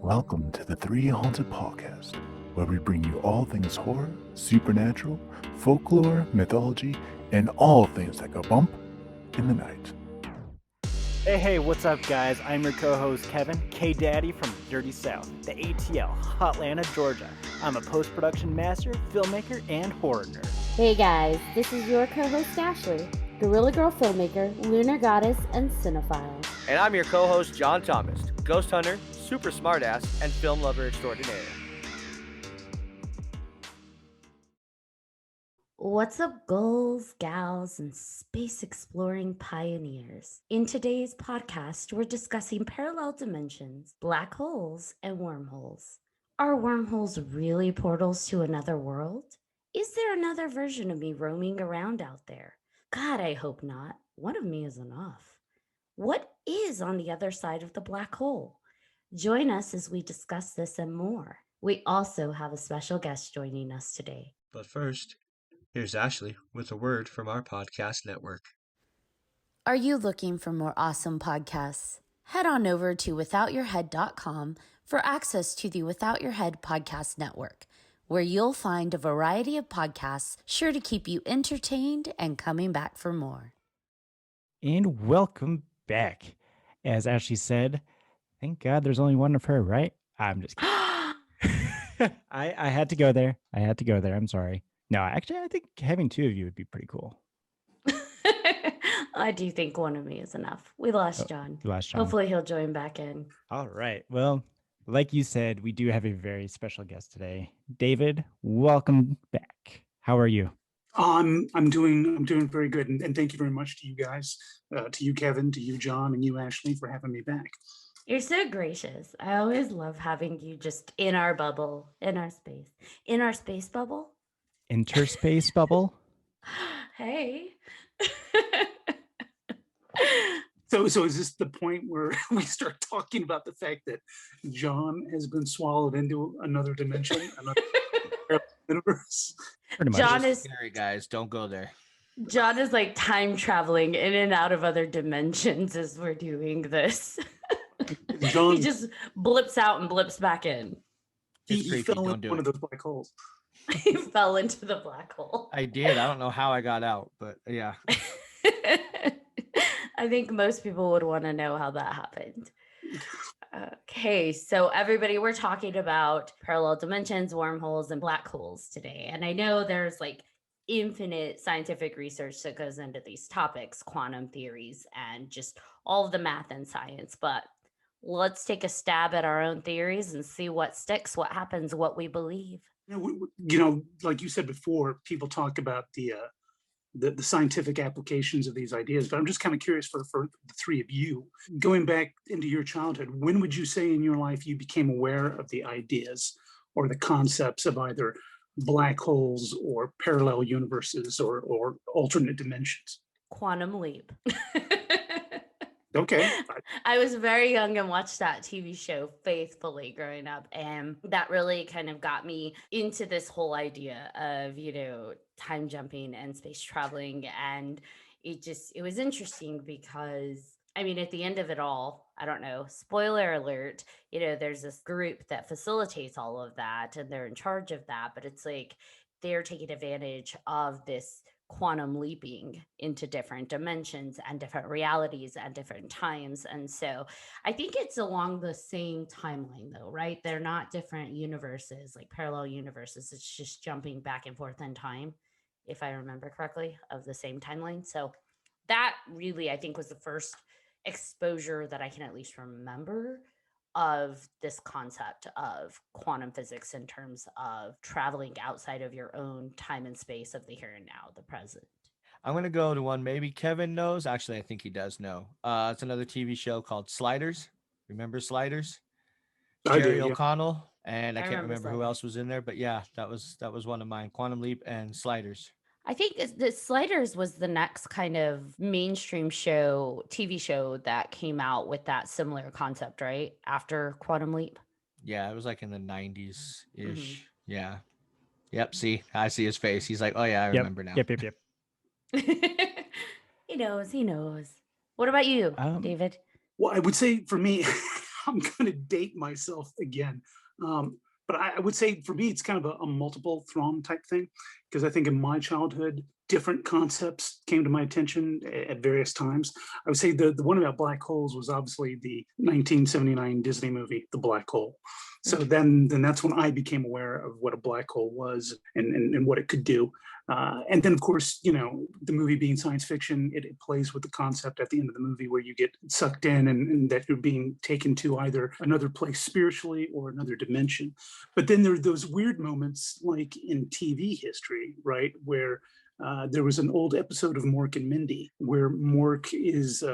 Welcome to the 3Haunted podcast, where we bring you all things horror, supernatural, folklore, mythology, and all things that go bump in the night. Hey, what's up, guys? I'm your co-host, Kevin, K-Daddy from Dirty South, the ATL, Hotlanta, Georgia. I'm a post-production master, filmmaker, and horror nerd. Hey guys, this is your co-host Ashley, Gorilla Girl filmmaker, lunar goddess, and cinephile. And I'm your co-host, John Thomas, ghost hunter, super smartass, and film lover extraordinaire. What's up, ghouls, gals, and space exploring pioneers? In today's podcast, we're discussing parallel dimensions, black holes, and wormholes. Are wormholes really portals to another world? Is there another version of me roaming around out there? God, I hope not. One of me is enough. What is on the other side of the black hole? Join us as we discuss this and more. We also have a special guest joining us today. But first, here's Ashley with a word from our podcast network. Are you looking for more awesome podcasts? Head on over to withoutyourhead.com for access to the Without Your Head podcast network, where you'll find a variety of podcasts sure to keep you entertained and coming back for more. And welcome back. As Ashley said, thank God there's only one of her, right? I'm just kidding. I had to go there. I'm sorry. No, actually, I think having two of you would be pretty cool. I do think one of me is enough. We lost John. Hopefully he'll join back in. All right. Well, like you said, we do have a very special guest today. David, welcome back. How are you? I'm doing very good, and thank you very much to you guys, to you Kevin, to you John, and you Ashley for having me back. You're so gracious. I always love having you just in our bubble, in our space bubble. Interspace bubble. Hey. So is this the point where we start talking about the fact that John has been swallowed into another dimension, another universe? Pretty much. John is Scary, guys. Don't go there. John is like time traveling in and out of other dimensions as we're doing this. John, He just blips out and blips back in. It's he creepy. fell Don't into do one it. of those black holes. He fell into the black hole. I did. I don't know how I got out, but yeah. I think most people would want to know how that happened. Okay, so everybody, we're talking about parallel dimensions, wormholes, and black holes today. And I know there's like infinite scientific research that goes into these topics, quantum theories, and just all of the math and science. But let's take a stab at our own theories and see what sticks, what happens, what we believe. Like you said before, people talk about the scientific applications of these ideas, but I'm just kind of curious for the three of you, going back into your childhood, when would you say in your life you became aware of the ideas or the concepts of either black holes or parallel universes or alternate dimensions? Quantum leap. Okay. I was very young and watched that TV show faithfully growing up. And that really kind of got me into this whole idea of, time jumping and space traveling. And it was interesting because, at the end of it all, I don't know, spoiler alert, there's this group that facilitates all of that and they're in charge of that. But it's like they're taking advantage of this quantum leaping into different dimensions and different realities and different times. And so I think it's along the same timeline though, right? They're not different universes, like parallel universes. It's just jumping back and forth in time, if I remember correctly, of the same timeline. So that really, I think, was the first exposure that I can at least remember of this concept of quantum physics in terms of traveling outside of your own time and space of the here and now, the present. I'm going to go to one maybe Kevin knows. Actually, I think he does know. It's another TV show called Sliders. Remember Sliders? I do, Jerry yeah. O'Connell. And I can't remember who Sliders. else was in there. But yeah, that was one of mine. Quantum Leap and Sliders. I think the Sliders was the next kind of mainstream TV show that came out with that similar concept, right? After Quantum Leap. Yeah, it was like in the 90s ish. Mhm. Yeah. Yep. See, I see his face. He's like, oh yeah, I remember now. Yep. He knows. What about you, Um, David? Well, I would say for me, I'm going to date myself again. But I would say for me, it's kind of a multiple Thrawn type thing, because I think in my childhood, different concepts came to my attention at various times. I would say the one about black holes was obviously the 1979 Disney movie, The Black Hole. So then that's when I became aware of what a black hole was and what it could do. And then, of course, the movie being science fiction, it plays with the concept at the end of the movie where you get sucked in and that you're being taken to either another place spiritually or another dimension. But then there are those weird moments like in TV history, right, where there was an old episode of Mork and Mindy where Mork is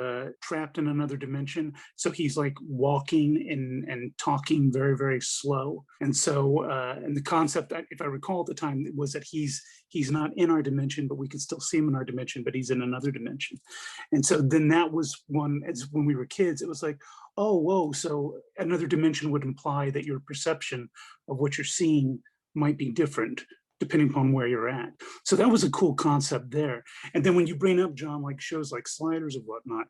trapped in another dimension. So he's like walking and talking very, very slow. And so, and the concept, if I recall at the time, was that he's not in our dimension, but we can still see him in our dimension, but he's in another dimension. And so then that was one, as when we were kids, it was like, oh, whoa, so another dimension would imply that your perception of what you're seeing might be different depending upon where you're at. So that was a cool concept there. And then when you bring up, John, like shows like Sliders or whatnot,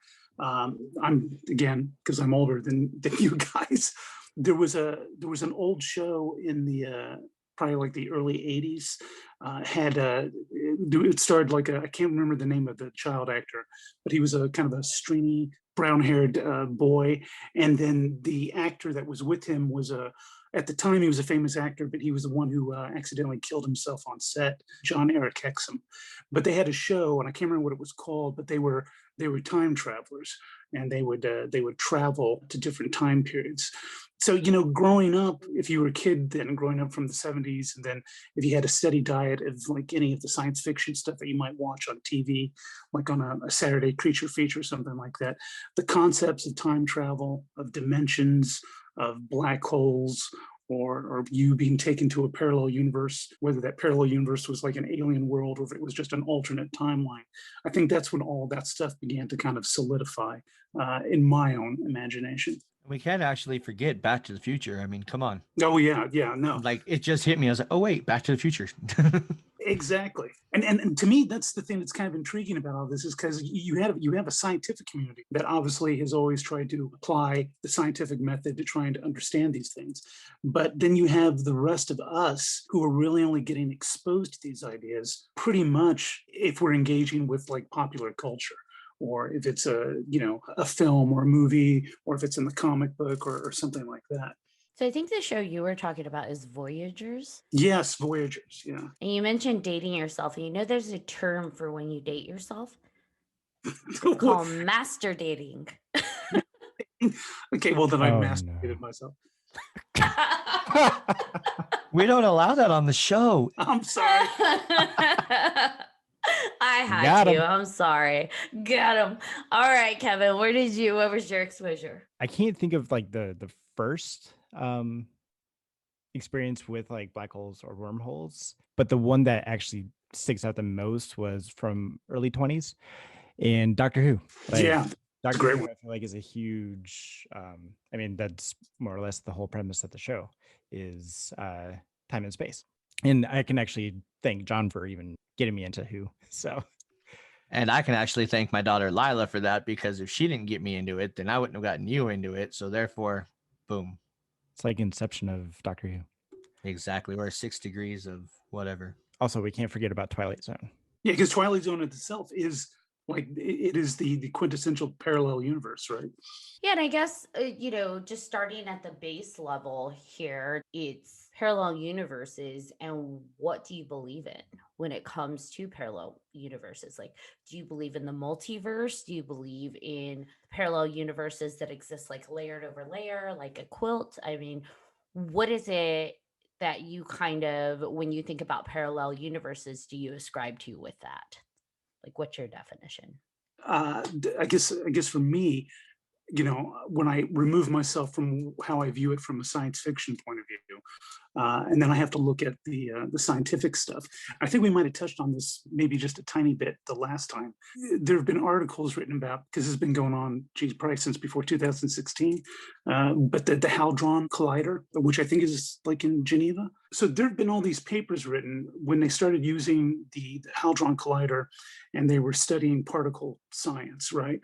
I'm, again, because I'm older than you guys, there was an old show in the probably like the early 80s, it starred like I can't remember the name of the child actor, but he was a kind of a stringy brown-haired boy. And then the actor that was with him was at the time, he was a famous actor, but he was the one who accidentally killed himself on set, John Eric Hexum. But they had a show, and I can't remember what it was called, but they were time travelers, and they would travel to different time periods. So, growing up, if you were a kid then, growing up from the 70s, and then if you had a steady diet of like any of the science fiction stuff that you might watch on TV, like on a Saturday creature feature or something like that, the concepts of time travel, of dimensions, of black holes, or you being taken to a parallel universe, whether that parallel universe was like an alien world or if it was just an alternate timeline. I think that's when all that stuff began to kind of solidify in my own imagination. We can't actually forget Back to the Future. I mean, come on. Oh yeah, no. Like it just hit me. I was like, oh wait, Back to the Future. Exactly. And to me, that's the thing that's kind of intriguing about all this, is because you have a scientific community that obviously has always tried to apply the scientific method to trying to understand these things. But then you have the rest of us who are really only getting exposed to these ideas pretty much if we're engaging with like popular culture, or if it's a film or a movie, or if it's in the comic book or something like that. So I think the show you were talking about is Voyagers. Yes, Voyagers, yeah. And you mentioned dating yourself. And there's a term for when you date yourself. It's called master dating. Okay, well then I masturbated myself. We don't allow that on the show. I'm sorry. I had to. I'm sorry. Got him. All right, Kevin, what was your exposure? I can't think of like the first experience with like black holes or wormholes, but the one that actually sticks out the most was from early 20s in Doctor Who. Doctor Who, I feel like, is a huge I mean, that's more or less the whole premise of the show is time and space. And I can actually thank John for even getting me into Who. So, and I can actually thank my daughter Lila for that, because if she didn't get me into it, then I wouldn't have gotten you into it. So therefore, boom. It's like Inception of Doctor Who. Exactly. Or 6 degrees of whatever. Also, we can't forget about Twilight Zone. Yeah, because Twilight Zone itself is like, it is the quintessential parallel universe, right? Yeah, and I guess, just starting at the base level here, it's parallel universes, and what do you believe in when it comes to parallel universes? Like, do you believe in the multiverse? Do you believe in parallel universes that exist like layered over layer, like a quilt? I mean, what is it that you kind of, when you think about parallel universes, do you ascribe to with that? Like, what's your definition? I guess for me, when I remove myself from how I view it from a science fiction point of view, and then I have to look at the scientific stuff. I think we might have touched on this maybe just a tiny bit the last time. There have been articles written about, because this has been going on, probably since before 2016, but the Hadron Collider, which I think is like in Geneva. So there have been all these papers written when they started using the Hadron Collider, and they were studying particle science, right?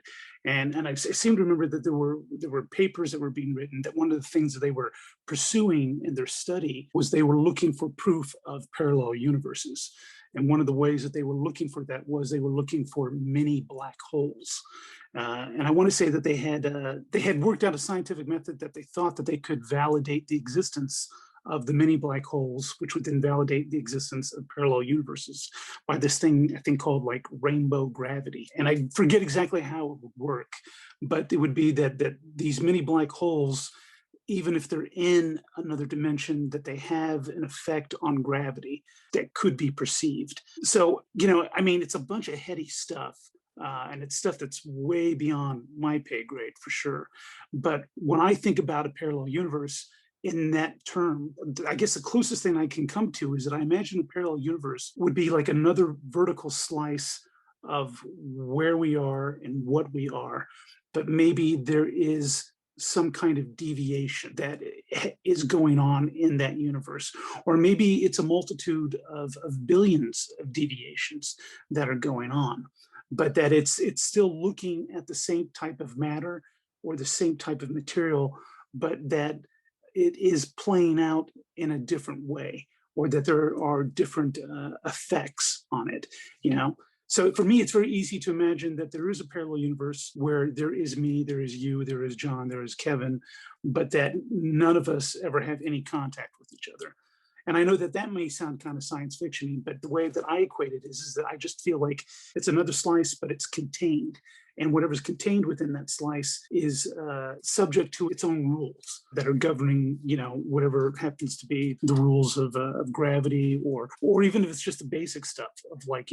And I seem to remember that there were papers that were being written that one of the things that they were pursuing in their study was they were looking for proof of parallel universes. And one of the ways that they were looking for that was they were looking for many black holes. And I want to say that they had worked out a scientific method that they thought that they could validate the existence of the many black holes, which would then validate the existence of parallel universes by this thing, I think, called like rainbow gravity. And I forget exactly how it would work, but it would be that these many black holes, even if they're in another dimension, that they have an effect on gravity that could be perceived. So, I mean, it's a bunch of heady stuff. And it's stuff that's way beyond my pay grade for sure. But when I think about a parallel universe, in that term, I guess the closest thing I can come to is that I imagine a parallel universe would be like another vertical slice of where we are and what we are, but maybe there is some kind of deviation that is going on in that universe. Or maybe it's a multitude of billions of deviations that are going on, but that it's still looking at the same type of matter or the same type of material, but that it is playing out in a different way, or that there are different effects on it, you know? So for me, it's very easy to imagine that there is a parallel universe where there is me, there is you, there is John, there is Kevin, but that none of us ever have any contact with each other. And I know that that may sound kind of science fiction-y, but the way that I equate it is that I just feel like it's another slice, but it's contained. And whatever's contained within that slice is subject to its own rules that are governing, whatever happens to be the rules of gravity, or even if it's just the basic stuff of like,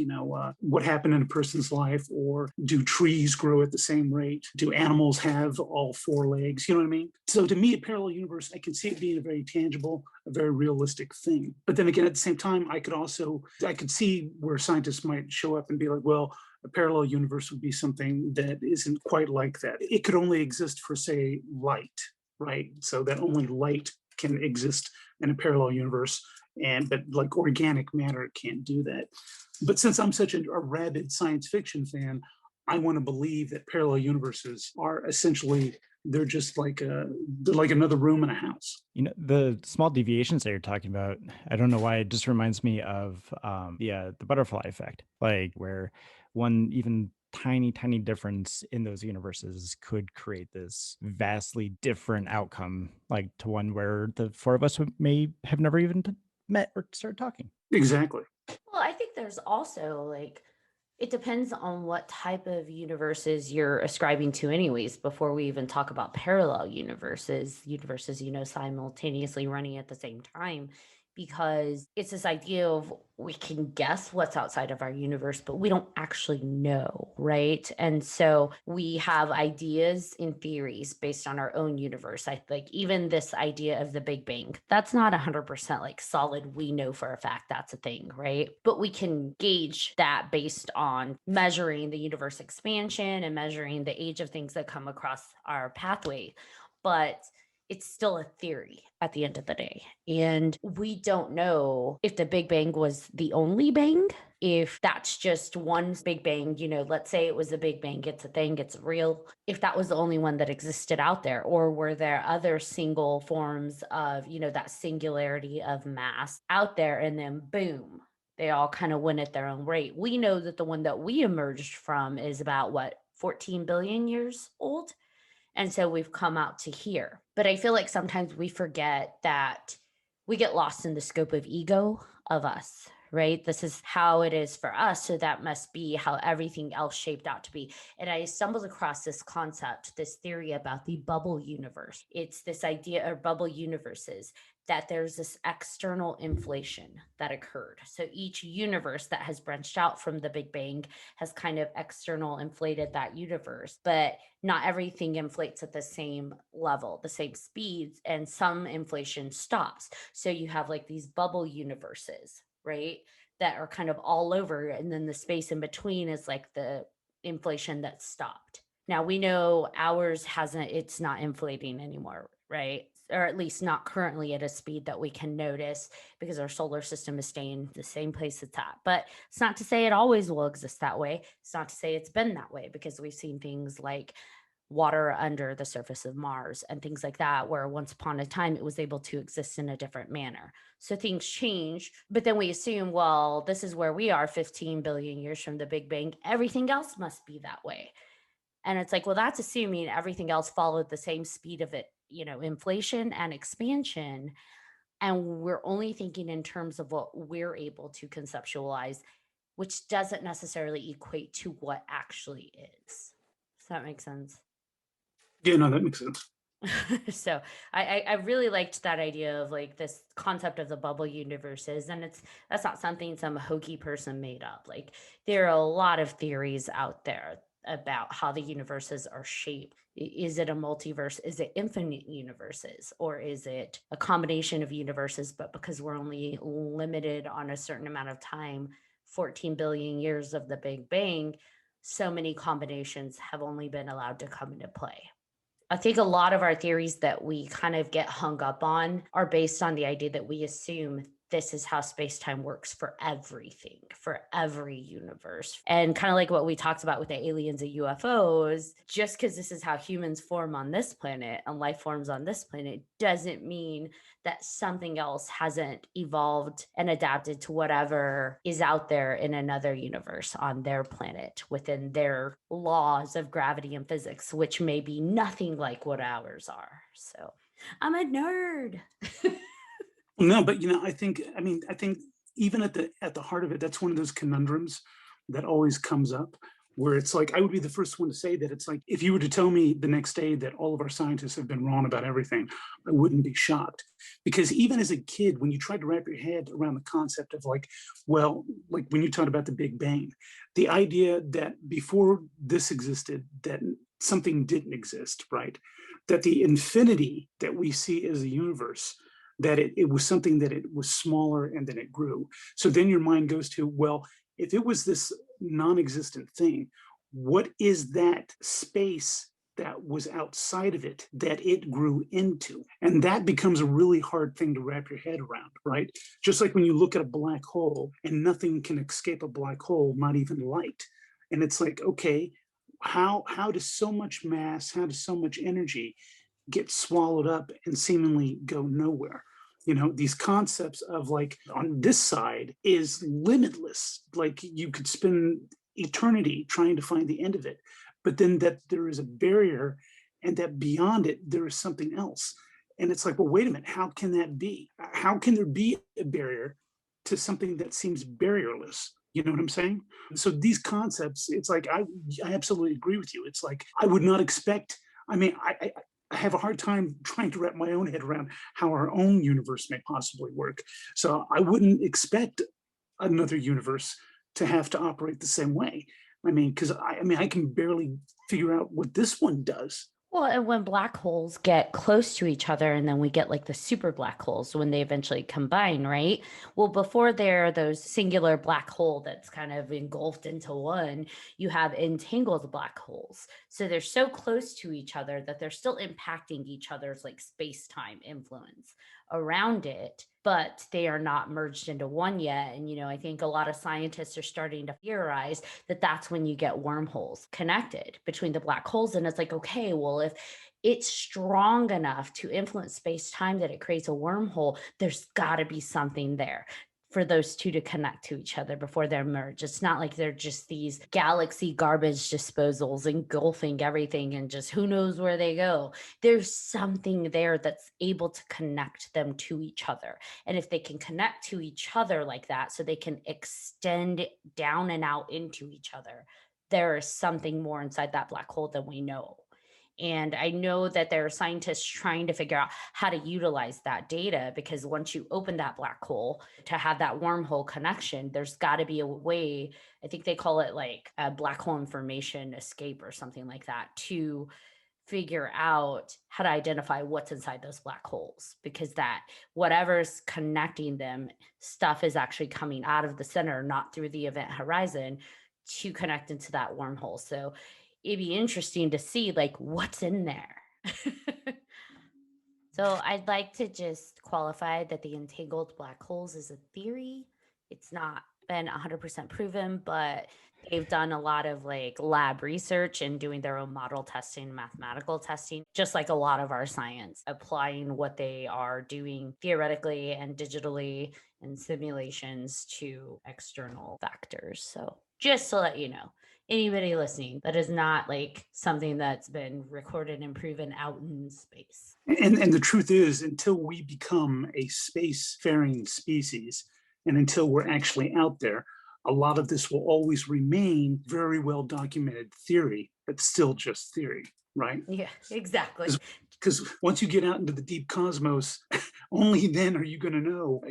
what happened in a person's life, or do trees grow at the same rate? Do animals have all four legs? You know what I mean? So to me, a parallel universe, I can see it being a very tangible, a very realistic thing. But then again, at the same time, I could see where scientists might show up and be like, well, a parallel universe would be something that isn't quite like that. It could only exist for, say, light, right? So that only light can exist in a parallel universe, but like organic matter can't do that. But since I'm such a rabid science fiction fan, I want to believe that parallel universes are essentially, they're just like they're like another room in a house. The small deviations that you're talking about, I don't know why it just reminds me of the butterfly effect, like where one even tiny difference in those universes could create this vastly different outcome, like to one where the four of us may have never even met or started talking. Exactly. Well, I think there's also like, it depends on what type of universes you're ascribing to, anyways, before we even talk about parallel universes, simultaneously running at the same time, because it's this idea of we can guess what's outside of our universe, but we don't actually know, right? And so we have ideas and theories based on our own universe. I like even this idea of the Big Bang, that's not 100% like solid. We know for a fact that's a thing, right? But we can gauge that based on measuring the universe expansion and measuring the age of things that come across our pathway. But it's still a theory at the end of the day. And we don't know if the Big Bang was the only bang, if that's just one Big Bang, let's say it was the Big Bang, it's a thing, it's real, if that was the only one that existed out there, or were there other single forms of, that singularity of mass out there, and then boom, they all kind of went at their own rate. We know that the one that we emerged from is about 14 billion years old. And so we've come out to here. But I feel like sometimes we forget that we get lost in the scope of ego of us, right? This is how it is for us. So that must be how everything else shaped out to be. And I stumbled across this concept, this theory about the bubble universe. It's this idea of bubble universes, that there's this external inflation that occurred. So each universe that has branched out from the Big Bang has kind of external inflated that universe, but not everything inflates at the same level, the same speeds, and some inflation stops. So you have like these bubble universes, right? That are kind of all over. And then the space in between is like the inflation that stopped. Now we know ours it's not inflating anymore, right? Or at least not currently at a speed that we can notice because our solar system is staying the same place it's at. But it's not to say it always will exist that way. It's not to say it's been that way because we've seen things like water under the surface of Mars and things like that, where once upon a time it was able to exist in a different manner. So things change, but then we assume, well, this is where we are 15 billion years from the Big Bang. Everything else must be that way. And it's like, well, that's assuming everything else followed the same speed of it, inflation and expansion. And we're only thinking in terms of what we're able to conceptualize, which doesn't necessarily equate to what actually is. Does that make sense? Yeah, no, that makes sense. So I really liked that idea of like this concept of the bubble universes, and that's not something some hokey person made up. Like there are a lot of theories out there about how the universes are shaped. Is it a multiverse? Is it infinite universes? Or is it a combination of universes, but because we're only limited on a certain amount of time, 14 billion years of the Big Bang, so many combinations have only been allowed to come into play. I think a lot of our theories that we kind of get hung up on are based on the idea that we assume this is how space time works for everything, for every universe. And kind of like what we talked about with the aliens and UFOs, just because this is how humans form on this planet and life forms on this planet doesn't mean that something else hasn't evolved and adapted to whatever is out there in another universe on their planet within their laws of gravity and physics, which may be nothing like what ours are. So I'm a nerd. No, but I think even at the heart of it, that's one of those conundrums that always comes up where it's like I would be the first one to say that it's like if you were to tell me the next day that all of our scientists have been wrong about everything, I wouldn't be shocked. Because even as a kid, when you tried to wrap your head around the concept of like, well, like when you talked about the Big Bang, the idea that before this existed, that something didn't exist, right? That the infinity that we see as a universe, that it was something that it was smaller and then it grew. So then your mind goes to, well, if it was this non-existent thing, what is that space that was outside of it that it grew into? And that becomes a really hard thing to wrap your head around, right? Just like when you look at a black hole and nothing can escape a black hole, not even light. And it's like, okay, how does so much mass, how does so much energy get swallowed up and seemingly go nowhere? These concepts of like on this side is limitless, like you could spend eternity trying to find the end of it, but then that there is a barrier and that beyond it there is something else. And it's like, well, wait a minute, how can that be? How can there be a barrier to something that seems barrierless? You know what I'm saying? So these concepts, it's like I absolutely agree with you. It's like I would not expect. I mean, I have a hard time trying to wrap my own head around how our own universe may possibly work. So I wouldn't expect another universe to have to operate the same way. I mean, because I can barely figure out what this one does. Well, and when black holes get close to each other, and then we get like the super black holes when they eventually combine, right? Well, before they're those singular black hole that's kind of engulfed into one, you have entangled black holes. So they're so close to each other that they're still impacting each other's like space time influence around it, but they are not merged into one yet. And, I think a lot of scientists are starting to theorize that that's when you get wormholes connected between the black holes. And it's like, okay, well, if it's strong enough to influence space time that it creates a wormhole, there's got to be something there for those two to connect to each other before they're merged. It's not like they're just these galaxy garbage disposals engulfing everything and just who knows where they go. There's something there that's able to connect them to each other. And if they can connect to each other like that, so they can extend down and out into each other, there is something more inside that black hole than we know. And I know that there are scientists trying to figure out how to utilize that data, because once you open that black hole to have that wormhole connection, there's got to be a way. I think they call it like a black hole information escape or something like that, to figure out how to identify what's inside those black holes, because that whatever's connecting them, stuff is actually coming out of the center, not through the event horizon, to connect into that wormhole. So it'd be interesting to see like what's in there. So I'd like to just qualify that the entangled black holes is a theory. It's not been 100% proven, but they've done a lot of like lab research and doing their own model testing, mathematical testing, just like a lot of our science, applying what they are doing theoretically and digitally in simulations to external factors. So just to let you know, anybody listening, that is not like something that's been recorded and proven out in space. And the truth is, until we become a spacefaring species, and until we're actually out there, a lot of this will always remain very well documented theory, but still just theory, right? Yeah, exactly. Because once you get out into the deep cosmos, only then are you going to know,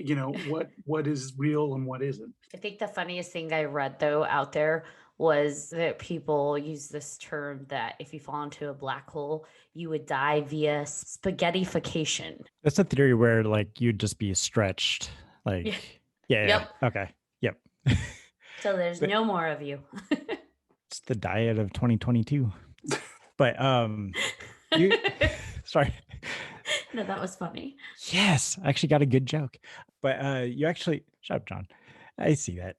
what is real and what isn't. I think the funniest thing I read though out there was that people use this term that if you fall into a black hole, you would die via spaghettification. That's a theory where like you'd just be stretched. Like, Yeah. yeah. Yep. Okay. Yep. So there's But- no more of you. It's the diet of 2022. But you sorry. No, that was funny. Yes, I actually got a good joke. But you actually shut up, John. I see that.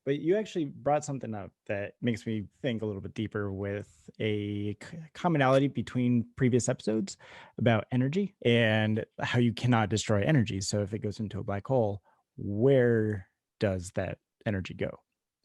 But you actually brought something up that makes me think a little bit deeper with a commonality between previous episodes about energy and how you cannot destroy energy. So if it goes into a black hole, where does that energy go?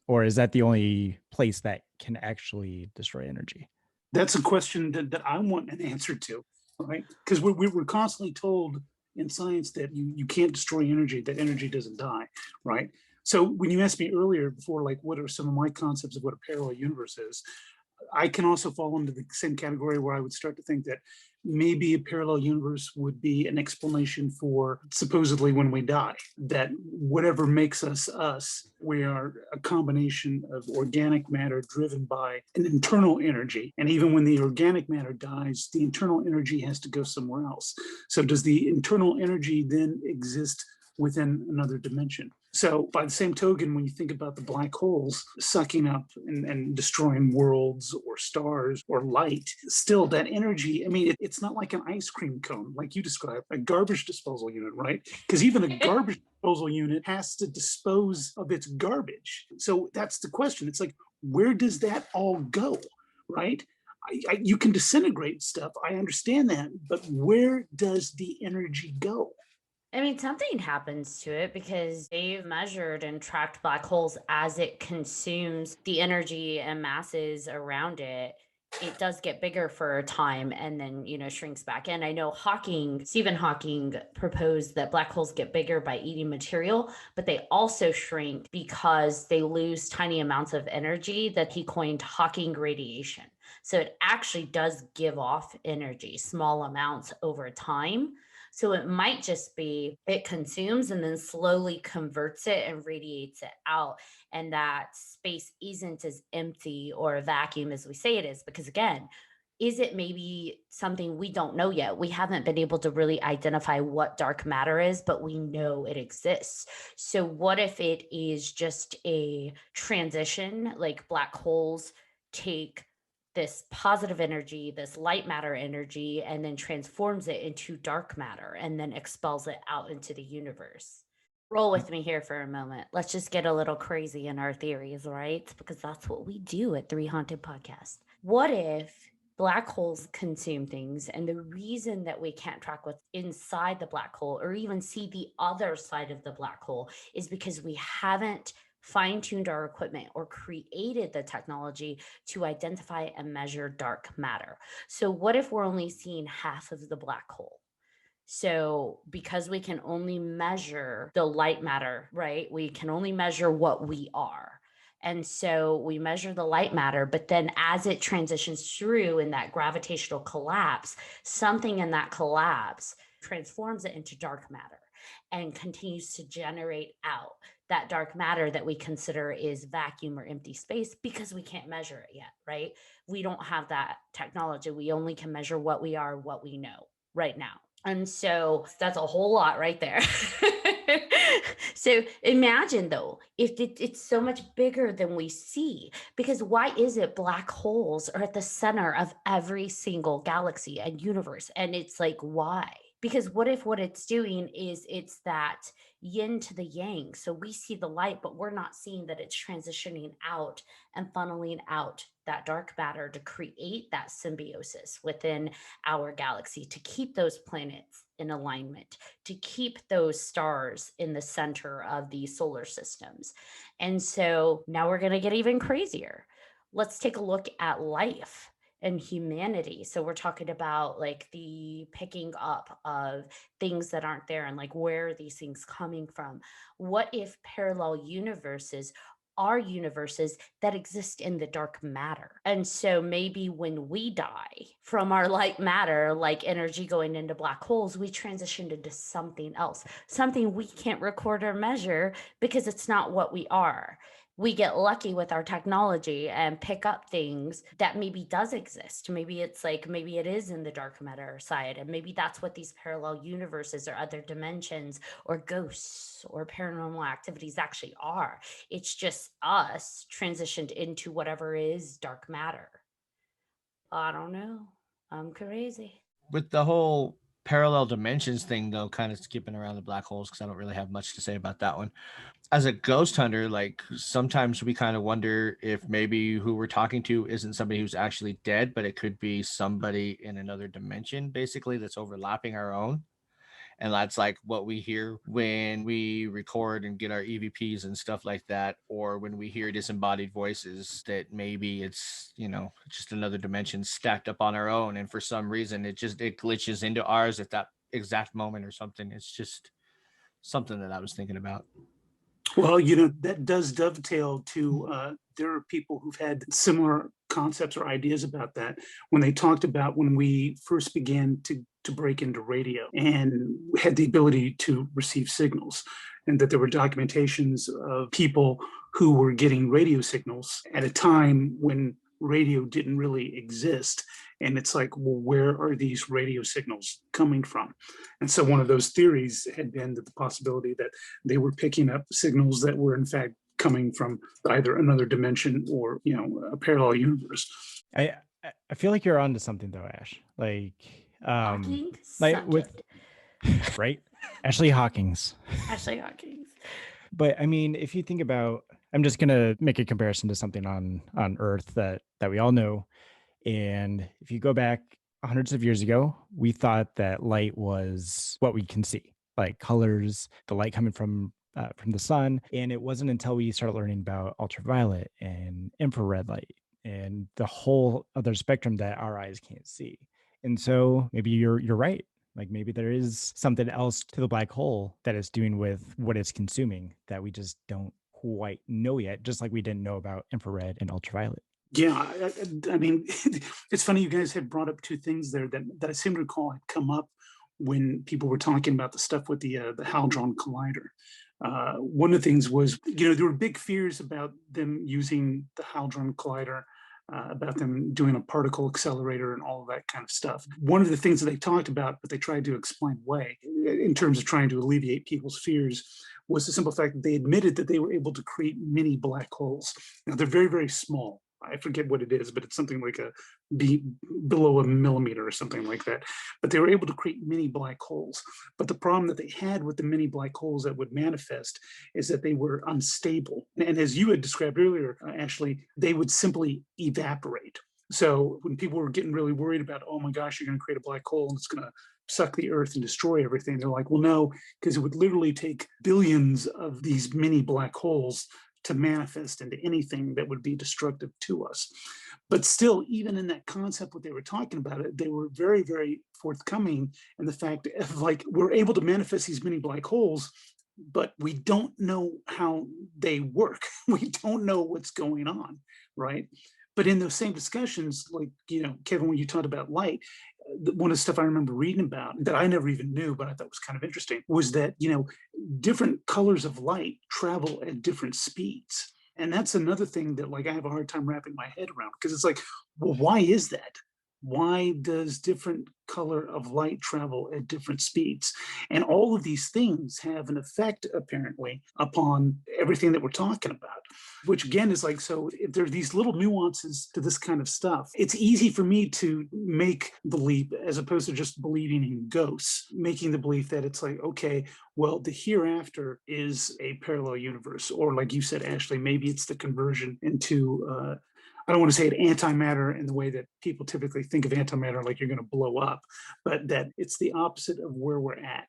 Or is that the only place that can actually destroy energy? That's a question that I want an answer to, right? Because we're constantly told in science that you can't destroy energy, that energy doesn't die, right? So when you asked me earlier before, like, what are some of my concepts of what a parallel universe is, I can also fall into the same category where I would start to think that maybe a parallel universe would be an explanation for supposedly when we die, that whatever makes us us, we are a combination of organic matter driven by an internal energy. And even when the organic matter dies, the internal energy has to go somewhere else. So does the internal energy then exist within another dimension? So by the same token, when you think about the black holes sucking up and destroying worlds or stars or light, still that energy, I mean, it's not like an ice cream cone, like you described, a garbage disposal unit, right? Because even a garbage disposal unit has to dispose of its garbage. So that's the question. It's like, where does that all go, right? You can disintegrate stuff. I understand that, but where does the energy go? I mean, something happens to it because they've measured and tracked black holes as it consumes the energy and masses around it. It does get bigger for a time and then, shrinks back. And I know Stephen Hawking proposed that black holes get bigger by eating material, but they also shrink because they lose tiny amounts of energy that he coined Hawking radiation. So it actually does give off energy, small amounts over time. So it might just be it consumes and then slowly converts it and radiates it out. And that space isn't as empty or a vacuum as we say it is. Because again, is it maybe something we don't know yet? We haven't been able to really identify what dark matter is, but we know it exists. So what if it is just a transition, like black holes take this positive energy, this light matter energy, and then transforms it into dark matter and then expels it out into the universe. Roll with me here for a moment. Let's just get a little crazy in our theories, right? Because that's what we do at 3Haunted Podcast. What if black holes consume things, and the reason that we can't track what's inside the black hole or even see the other side of the black hole is because we haven't fine-tuned our equipment or created the technology to identify and measure dark matter. So what if we're only seeing half of the black hole? So because we can only measure the light matter, right? We can only measure what we are. And so we measure the light matter, but then as it transitions through in that gravitational collapse, something in that collapse transforms it into dark matter and continues to generate out that dark matter that we consider is vacuum or empty space because we can't measure it yet, right? We don't have that technology. We only can measure what we are, what we know right now. And so that's a whole lot right there. So imagine though, if it's so much bigger than we see, because why is it black holes are at the center of every single galaxy and universe? And it's like, why? Because what if what it's doing is it's that yin to the yang? So we see the light, but we're not seeing that it's transitioning out and funneling out that dark matter to create that symbiosis within our galaxy, to keep those planets in alignment, to keep those stars in the center of these solar systems. And so now we're going to get even crazier. Let's take a look at life and humanity. So we're talking about like the picking up of things that aren't there and like where are these things coming from? What if parallel universes are universes that exist in the dark matter? And so maybe when we die from our light matter, like energy going into black holes, we transitioned into something else, something we can't record or measure because it's not what we are. We get lucky with our technology and pick up things that maybe does exist. Maybe it's like, maybe it is in the dark matter side. And maybe that's what these parallel universes or other dimensions or ghosts or paranormal activities actually are. It's just us transitioned into whatever is dark matter. I don't know. I'm crazy. With the whole parallel dimensions thing, though, kind of skipping around the black holes because I don't really have much to say about that one. As a ghost hunter, like sometimes we kind of wonder if maybe who we're talking to isn't somebody who's actually dead, but it could be somebody in another dimension, basically, that's overlapping our own. And that's like what we hear when we record and get our EVPs and stuff like that, or when we hear disembodied voices, that maybe it's, just another dimension stacked up on our own. And for some reason, it glitches into ours at that exact moment or something. It's just something that I was thinking about. Well, that does dovetail to, there are people who've had similar concepts or ideas about that when they talked about when we first began to break into radio and had the ability to receive signals, and that there were documentations of people who were getting radio signals at a time when radio didn't really exist. And it's like, well, where are these radio signals coming from? And so one of those theories had been that the possibility that they were picking up signals that were in fact coming from either another dimension or, a parallel universe. I feel like you're onto something though, Ash. Like Hawking, like suck with it. right? Ashley Hawkins. Ashley Hawkins. But I mean, if you think about, I'm just gonna make a comparison to something on Earth that we all know. And if you go back hundreds of years ago, we thought that light was what we can see, like colors, the light coming from the sun. And it wasn't until we started learning about ultraviolet and infrared light and the whole other spectrum that our eyes can't see. And so maybe you're right. Like maybe there is something else to the black hole that it's doing with what it's consuming that we just don't quite know yet, just like we didn't know about infrared and ultraviolet. Yeah, I mean, it's funny you guys had brought up two things there that I seem to recall had come up when people were talking about the stuff with the Hadron Collider. One of the things was, there were big fears about them using the Hadron Collider, about them doing a particle accelerator and all of that kind of stuff. One of the things that they talked about, but they tried to explain away in terms of trying to alleviate people's fears, was the simple fact that they admitted that they were able to create mini black holes. Now, they're very, very small. I forget what it is, but it's something like below a millimeter or something like that. But they were able to create mini black holes. But the problem that they had with the mini black holes that would manifest is that they were unstable. And as you had described earlier, Ashley, they would simply evaporate. So when people were getting really worried about, oh my gosh, you're going to create a black hole and it's going to suck the earth and destroy everything, they're like, well, no, because it would literally take billions of these mini black holes to manifest into anything that would be destructive to us. But still, even in that concept, what they were talking about, they were very, very forthcoming in the fact of like, we're able to manifest these mini black holes, but we don't know how they work. We don't know what's going on, right? But in those same discussions, like, Kevin, when you talked about light, one of the stuff I remember reading about that I never even knew, but I thought was kind of interesting, was that, different colors of light travel at different speeds. And that's another thing that like I have a hard time wrapping my head around, because it's like, well, why is that? Why does different color of light travel at different speeds. And all of these things have an effect, apparently, upon everything that we're talking about, which again is like, so if there are these little nuances to this kind of stuff, it's easy for me to make the leap as opposed to just believing in ghosts, making the belief that it's like, okay, well, the hereafter is a parallel universe. Or like you said, Ashley, maybe it's the conversion into, I don't want to say it antimatter in the way that people typically think of antimatter, like you're going to blow up, but that it's the opposite of where we're at.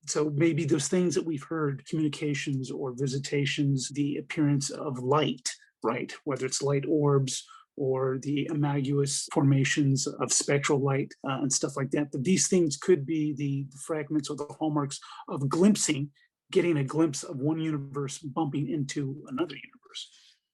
So maybe those things that we've heard, communications or visitations, the appearance of light, right? Whether it's light orbs or the amalgamous formations of spectral light and stuff like that, that these things could be the fragments or the hallmarks of getting a glimpse of one universe bumping into another universe.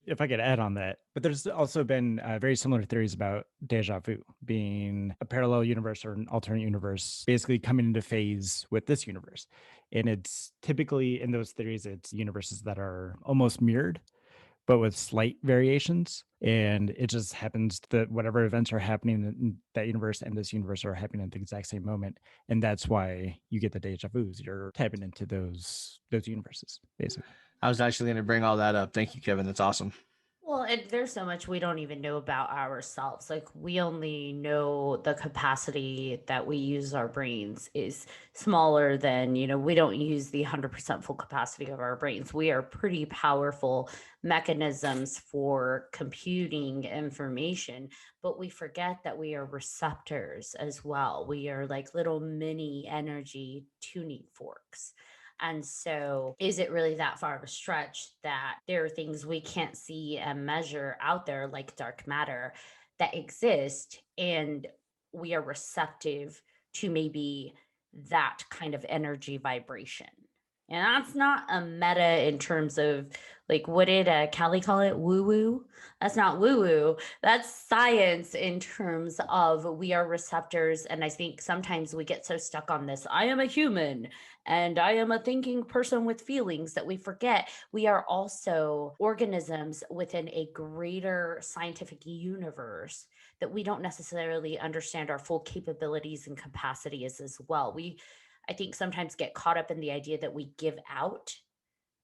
If I could add on that, but there's also been very similar theories about deja vu being a parallel universe or an alternate universe, basically coming into phase with this universe. And it's typically in those theories, it's universes that are almost mirrored, but with slight variations. And it just happens that whatever events are happening in that universe and this universe are happening at the exact same moment. And that's why you get the deja vus. You're tapping into those universes, basically. I was actually going to bring all that up. Thank you, Kevin. That's awesome. Well, and there's so much we don't even know about ourselves. Like, we only know the capacity that we use our brains is smaller than, we don't use the 100% full capacity of our brains. We are pretty powerful mechanisms for computing information, but we forget that we are receptors as well. We are like little mini energy tuning forks. And so, is it really that far of a stretch that there are things we can't see and measure out there, like dark matter, that exist, and we are receptive to maybe that kind of energy vibration? And that's not a meta in terms of, like, what did Callie call it? Woo woo? That's not woo woo. That's science in terms of we are receptors. And I think sometimes we get so stuck on this, I am a human and I am a thinking person with feelings, that we forget we are also organisms within a greater scientific universe that we don't necessarily understand our full capabilities and capacities as well. I think sometimes get caught up in the idea that we give out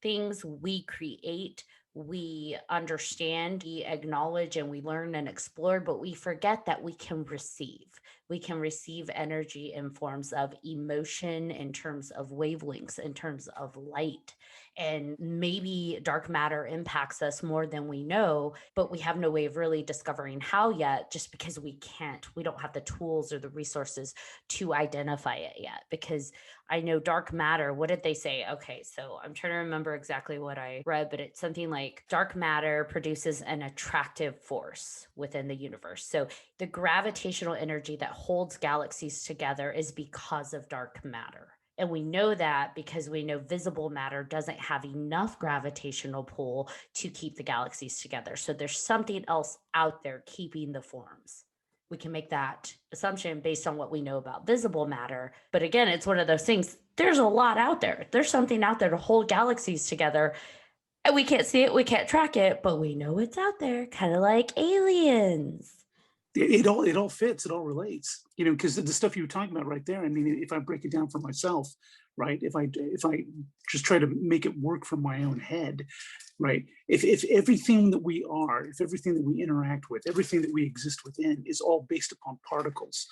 things, we create, we understand, we acknowledge, and we learn and explore, but we forget that we can receive. We can receive energy in forms of emotion, in terms of wavelengths, in terms of light. And maybe dark matter impacts us more than we know, but we have no way of really discovering how yet, just because we don't have the tools or the resources to identify it yet. Because I know dark matter, what did they say? Okay, so I'm trying to remember exactly what I read, but it's something like dark matter produces an attractive force within the universe. So the gravitational energy that holds galaxies together is because of dark matter. And we know that because we know visible matter doesn't have enough gravitational pull to keep the galaxies together. So there's something else out there keeping the forms. We can make that assumption based on what we know about visible matter. But again, it's one of those things. There's a lot out there. There's something out there to hold galaxies together. And we can't see it, we can't track it, but we know it's out there, kind of like aliens. It all fits, it all relates, because the stuff you were talking about right there, I mean, if I break it down for myself, right, if I just try to make it work from my own head, right, if everything that we are, if everything that we interact with, everything that we exist within is all based upon particles,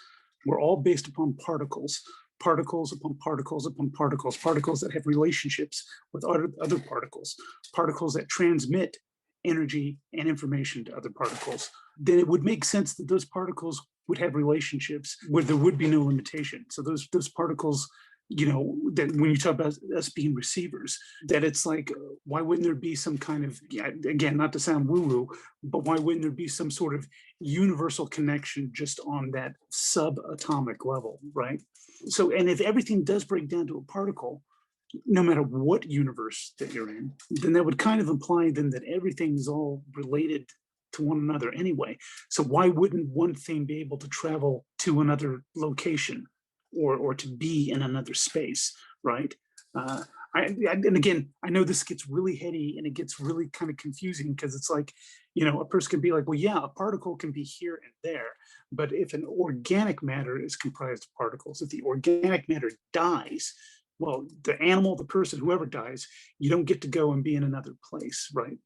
we're all based upon particles upon particles upon particles that have relationships with other particles that transmit energy and information to other particles, then it would make sense that those particles would have relationships where there would be no limitation. So those particles, that when you talk about us being receivers, that it's like, why wouldn't there be some kind of, again, not to sound woo-woo, but why wouldn't there be some sort of universal connection just on that subatomic level, right? So, and if everything does break down to a particle, no matter what universe that you're in, then that would kind of imply then that everything is all related to one another anyway. So why wouldn't one thing be able to travel to another location or to be in another space, right? And again, I know this gets really heady and it gets really kind of confusing because it's like, A person can be like, well, yeah, a particle can be here and there. But if an organic matter is comprised of particles, if the organic matter dies, well, the animal, the person, whoever dies, you don't get to go and be in another place, right?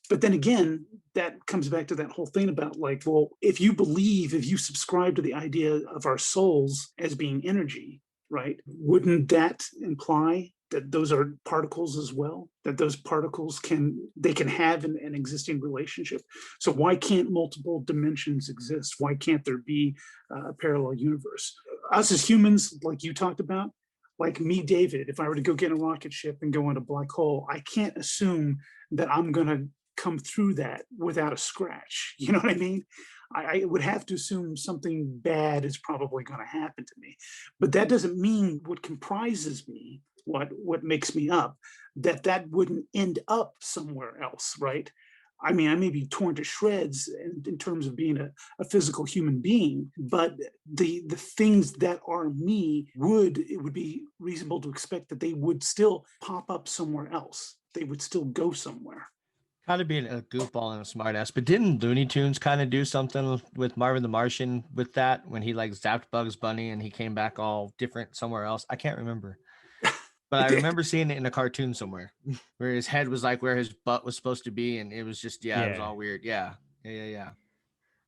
But then again, that comes back to that whole thing about like, well, if you subscribe to the idea of our souls as being energy, right? Wouldn't that imply that those are particles as well? That those particles can have an existing relationship? So why can't multiple dimensions exist? Why can't there be a parallel universe? Us as humans, like you talked about, like me, David, if I were to go get a rocket ship and go on a black hole, I can't assume that I'm going to come through that without a scratch. You know what I mean? I would have to assume something bad is probably going to happen to me. But that doesn't mean what comprises me, what makes me up, that wouldn't end up somewhere else, right? I mean, I may be torn to shreds in terms of being a physical human being, but the things that are me it would be reasonable to expect that they would still pop up somewhere else. They would still go somewhere. Kind of being a goofball and a smartass, but didn't Looney Tunes kind of do something with Marvin the Martian with that when he like zapped Bugs Bunny and he came back all different somewhere else? I can't remember, but I remember seeing it in a cartoon somewhere where his head was like where his butt was supposed to be, and it was just it was all weird. Yeah.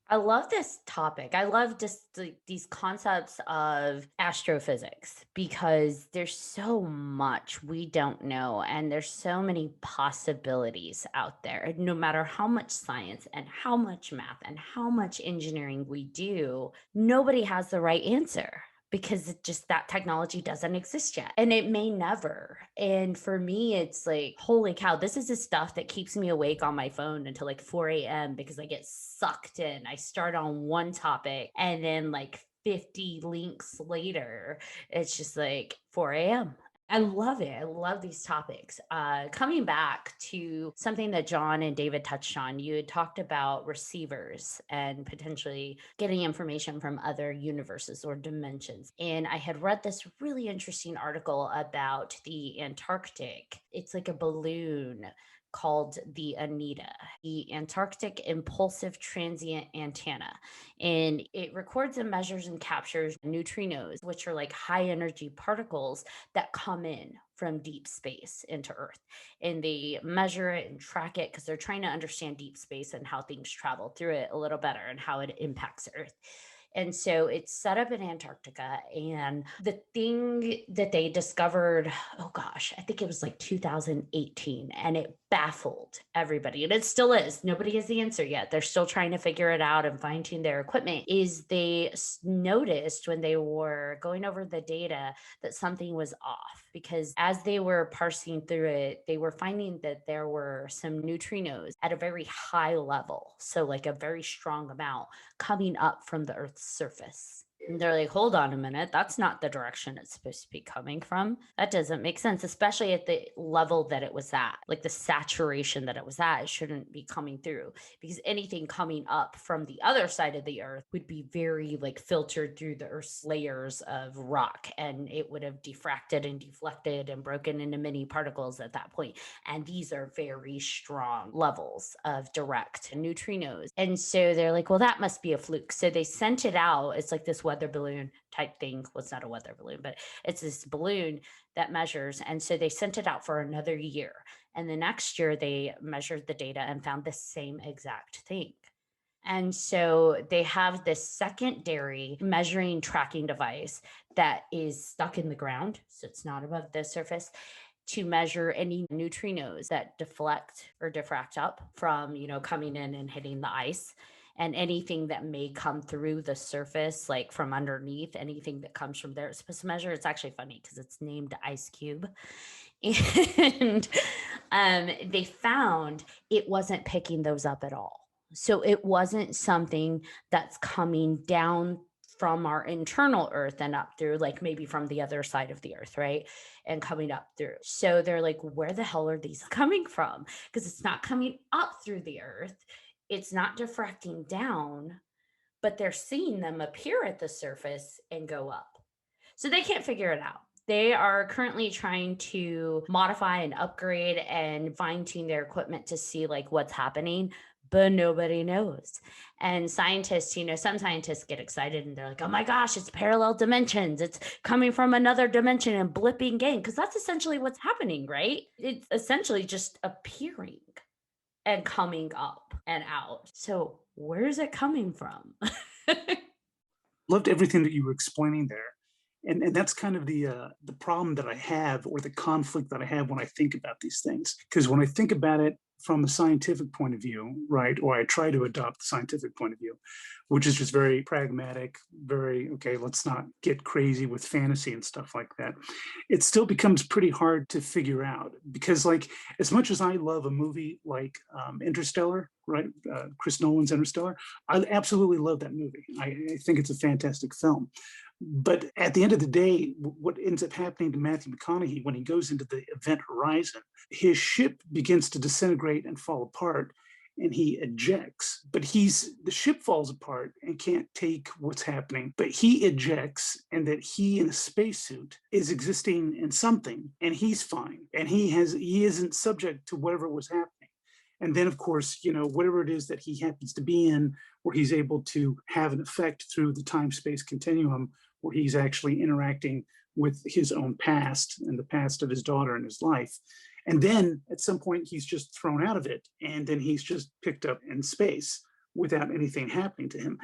I love this topic. I love just these concepts of astrophysics because there's so much we don't know and there's so many possibilities out there. No matter how much science and how much math and how much engineering we do, nobody has the right answer because that technology doesn't exist yet and it may never. And for me, it's like, holy cow, this is the stuff that keeps me awake on my phone until like 4 a.m. because I get sucked in. I start on one topic and then like 50 links later, it's just like 4 a.m. I love it. I love these topics. Coming back to something that John and David touched on, you had talked about receivers and potentially getting information from other universes or dimensions. And I had read this really interesting article about the Antarctic. It's like a balloon called the Anita, the Antarctic Impulsive Transient Antenna. And it records and measures and captures neutrinos, which are like high energy particles that come in from deep space into Earth. And they measure it and track it because they're trying to understand deep space and how things travel through it a little better and how it impacts Earth. And so it's set up in Antarctica. And the thing that they discovered, oh gosh, I think it was like 2018, and it baffled everybody. And it still is. Nobody has the answer yet. They're still trying to figure it out and fine tune their equipment. Is they noticed when they were going over the data that something was off because as they were parsing through it, they were finding that there were some neutrinos at a very high level. So, like a very strong amount coming up from the Earth's surface. And they're like, hold on a minute, that's not the direction it's supposed to be coming from. That doesn't make sense, especially at the level that it was at, like the saturation that it was at. It shouldn't be coming through because anything coming up from the other side of the Earth would be very like filtered through the Earth's layers of rock, and it would have diffracted and deflected and broken into many particles at that point. And these are very strong levels of direct neutrinos. And so they're like, well, that must be a fluke. So they sent it out. It's like this weather balloon type thing. Well, it's not a weather balloon, but it's this balloon that measures. And so they sent it out for another year. And the next year they measured the data and found the same exact thing. And so they have this secondary measuring tracking device that is stuck in the ground. So it's not above the surface to measure any neutrinos that deflect or diffract up from, coming in and hitting the ice. And anything that may come through the surface, like from underneath, anything that comes from there, it's supposed to measure. It's actually funny because it's named Ice Cube. And they found it wasn't picking those up at all. So it wasn't something that's coming down from our internal Earth and up through, like maybe from the other side of the Earth, right? And coming up through. So they're like, where the hell are these coming from? Because it's not coming up through the Earth. It's not diffracting down, but they're seeing them appear at the surface and go up. So they can't figure it out. They are currently trying to modify and upgrade and fine tune their equipment to see like what's happening, but nobody knows. And scientists, some scientists get excited and they're like, oh my gosh, it's parallel dimensions. It's coming from another dimension and blipping in, because that's essentially what's happening, right? It's essentially just appearing and coming up and out. So where's it coming from? Loved everything that you were explaining there. And that's kind of the problem that I have, or the conflict that I have when I think about these things. Because when I think about it from a scientific point of view, right, or I try to adopt the scientific point of view, which is just very pragmatic, very, okay, let's not get crazy with fantasy and stuff like that, it still becomes pretty hard to figure out. Because, like, as much as I love a movie like Interstellar, right, Chris Nolan's Interstellar, I absolutely love that movie. I think it's a fantastic film. But at the end of the day, what ends up happening to Matthew McConaughey when he goes into the event horizon, his ship begins to disintegrate and fall apart, and he ejects. But the ship falls apart and can't take what's happening, but he ejects, and that he in a spacesuit is existing in something, and he's fine, and he isn't subject to whatever was happening. And then, of course, whatever it is that he happens to be in, where he's able to have an effect through the time-space continuum, where he's actually interacting with his own past and the past of his daughter and his life. And then at some point, he's just thrown out of it. And then he's just picked up in space without anything happening to him.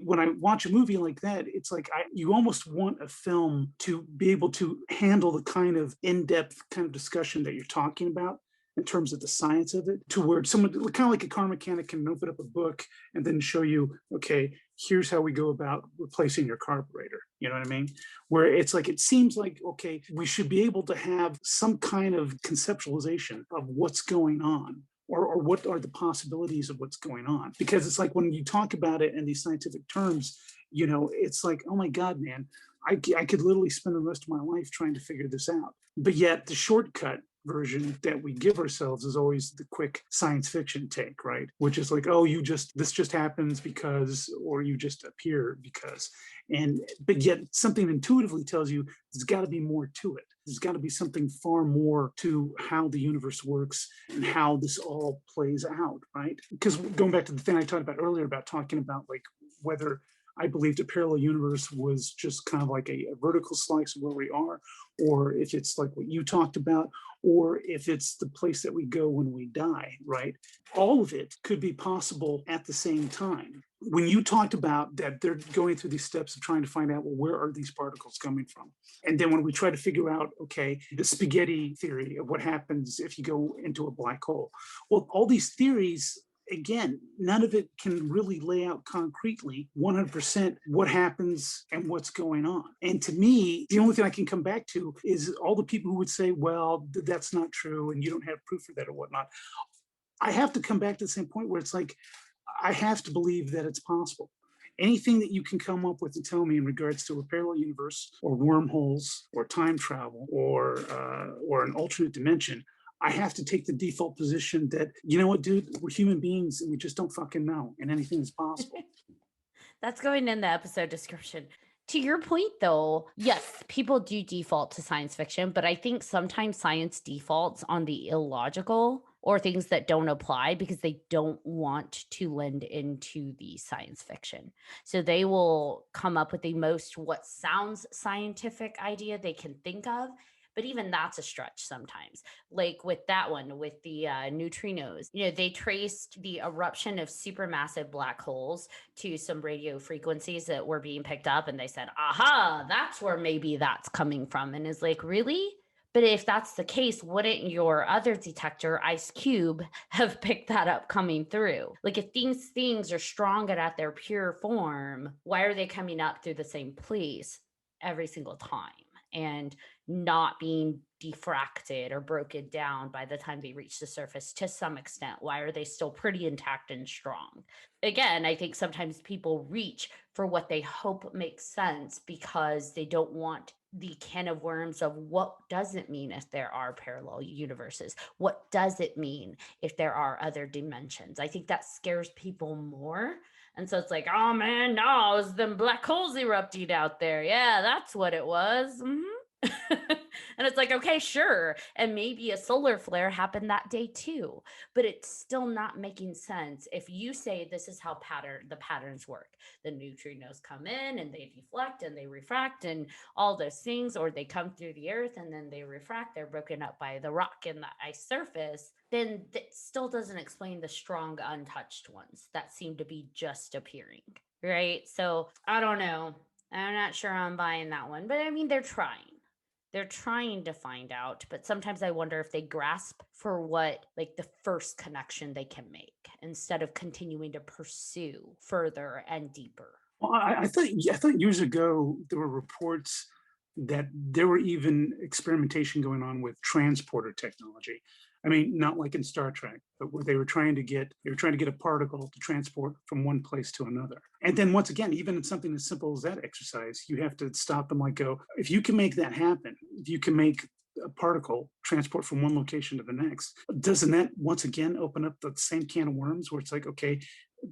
When I watch a movie like that, it's like you almost want a film to be able to handle the kind of in-depth kind of discussion that you're talking about, in terms of the science of it, to where someone, kind of like a car mechanic, can open up a book and then show you, okay, here's how we go about replacing your carburetor. You know what I mean? Where it's like, it seems like, okay, we should be able to have some kind of conceptualization of what's going on, or what are the possibilities of what's going on. Because it's like, when you talk about it in these scientific terms, it's like, oh my God, man, I could literally spend the rest of my life trying to figure this out. But yet the shortcut version that we give ourselves is always the quick science fiction take, right? Which is like, oh, this just happens because, or you just appear because. But yet something intuitively tells you there's got to be more to it. There's got to be something far more to how the universe works and how this all plays out, right? Because going back to the thing I talked about earlier, about talking about like whether I believed a parallel universe was just kind of like a vertical slice of where we are, or if it's like what you talked about, or if it's the place that we go when we die, right? All of it could be possible at the same time. When you talked about that they're going through these steps of trying to find out, well, where are these particles coming from? And then when we try to figure out, okay, the spaghetti theory of what happens if you go into a black hole. Well, all these theories, again, none of it can really lay out concretely 100% what happens and what's going on. And to me, the only thing I can come back to is all the people who would say, well, that's not true and you don't have proof for that or whatnot. I have to come back to the same point where it's like, I have to believe that it's possible. Anything that you can come up with and tell me in regards to a parallel universe or wormholes or time travel or an alternate dimension, I have to take the default position that, you know what, dude, we're human beings and we just don't fucking know, and anything is possible. That's going in the episode description. To your point, though, yes, people do default to science fiction, but I think sometimes science defaults on the illogical or things that don't apply because they don't want to lend into the science fiction. So they will come up with the most what sounds scientific idea they can think of. But even that's a stretch sometimes. Like with that one, with the neutrinos, they traced the eruption of supermassive black holes to some radio frequencies that were being picked up. And they said, aha, that's where maybe that's coming from. And it's like, really? But if that's the case, wouldn't your other detector, Ice Cube, have picked that up coming through? Like, if these things are strong and at their pure form, why are they coming up through the same place every single time and not being diffracted or broken down by the time they reach the surface to some extent? Why are they still pretty intact and strong? Again, I think sometimes people reach for what they hope makes sense because they don't want the can of worms of what does it mean if there are parallel universes? What does it mean if there are other dimensions? I think that scares people more. And so it's like, oh man, no, it was them black holes erupting out there. Yeah, that's what it was. Mm-hmm. And it's like, okay, sure. And maybe a solar flare happened that day too, but it's still not making sense. If you say this is how the patterns work, the neutrinos come in and they deflect and they refract and all those things, or they come through the earth and then they refract, they're broken up by the rock and the ice surface, then that still doesn't explain the strong untouched ones that seem to be just appearing. Right. So I don't know. I'm not sure I'm buying that one, but I mean, they're trying. They're trying to find out, but sometimes I wonder if they grasp for what, like, the first connection they can make instead of continuing to pursue further and deeper. Well, I thought years ago there were reports that there were even experimentation going on with transporter technology. I mean, not like in Star Trek, but where they were trying to get a particle to transport from one place to another. And then once again, even in something as simple as that exercise, you have to stop and like go, if you can make that happen, if you can make a particle transport from one location to the next, doesn't that once again open up the same can of worms where it's like, okay,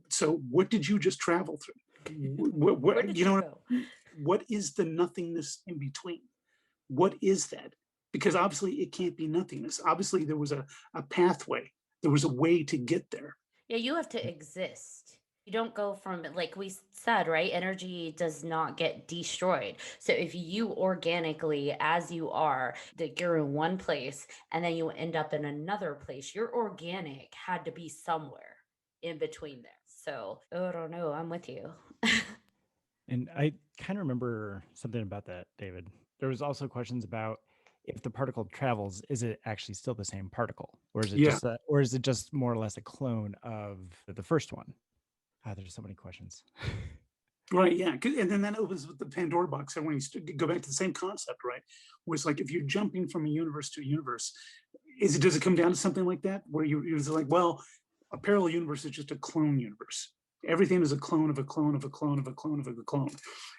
so what did you just travel through? Where did You know, go? what is the nothingness in between? What is that? Because obviously it can't be nothingness. Obviously there was a pathway. There was a way to get there. Yeah, you have to exist. You don't go from, like we said, right? Energy does not get destroyed. So if you organically, as you are, that you're in one place and then you end up in another place, your organic had to be somewhere in between there. So I don't know. I'm with you. And I kind of remember something about that, David. There was also questions about if the particle travels, is it actually still the same particle, or is it Yeah. just more or less a clone of the first one? There's so many questions. Right. Yeah. And then that opens with the Pandora box. And when you go back to the same concept, right? Where it's like if you're jumping from a universe to a universe, does it come down to something like that? Where you're like, well, a parallel universe is just a clone universe. Everything is a clone of a clone of a clone of a clone of a clone.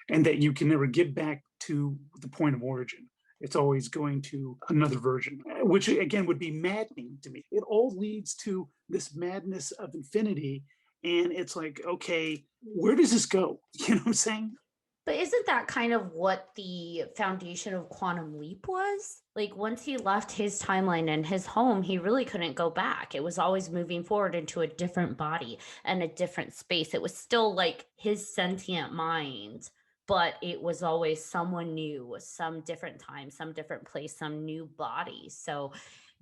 And that you can never get back to the point of origin. It's always going to another version, which again would be maddening to me. It all leads to this madness of infinity. And it's like, okay, where does this go? You know what I'm saying? But isn't that kind of what the foundation of Quantum Leap was? Like, once he left his timeline and his home, he really couldn't go back. It was always moving forward into a different body and a different space. It was still like his sentient mind, but it was always someone new, some different time, some different place, some new body. So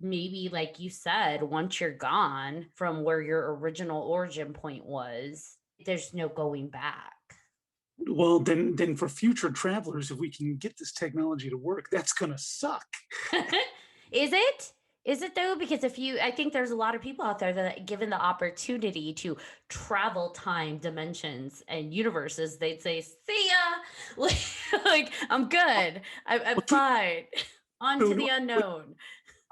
maybe, like you said, once you're gone from where your original origin point was, there's no going back. Well, then for future travelers, if we can get this technology to work, that's gonna suck. Is it? Is it though? Because I think there's a lot of people out there that, given the opportunity to travel time, dimensions, and universes, they'd say, "See ya, like I'm good. I'm fine. On to the unknown."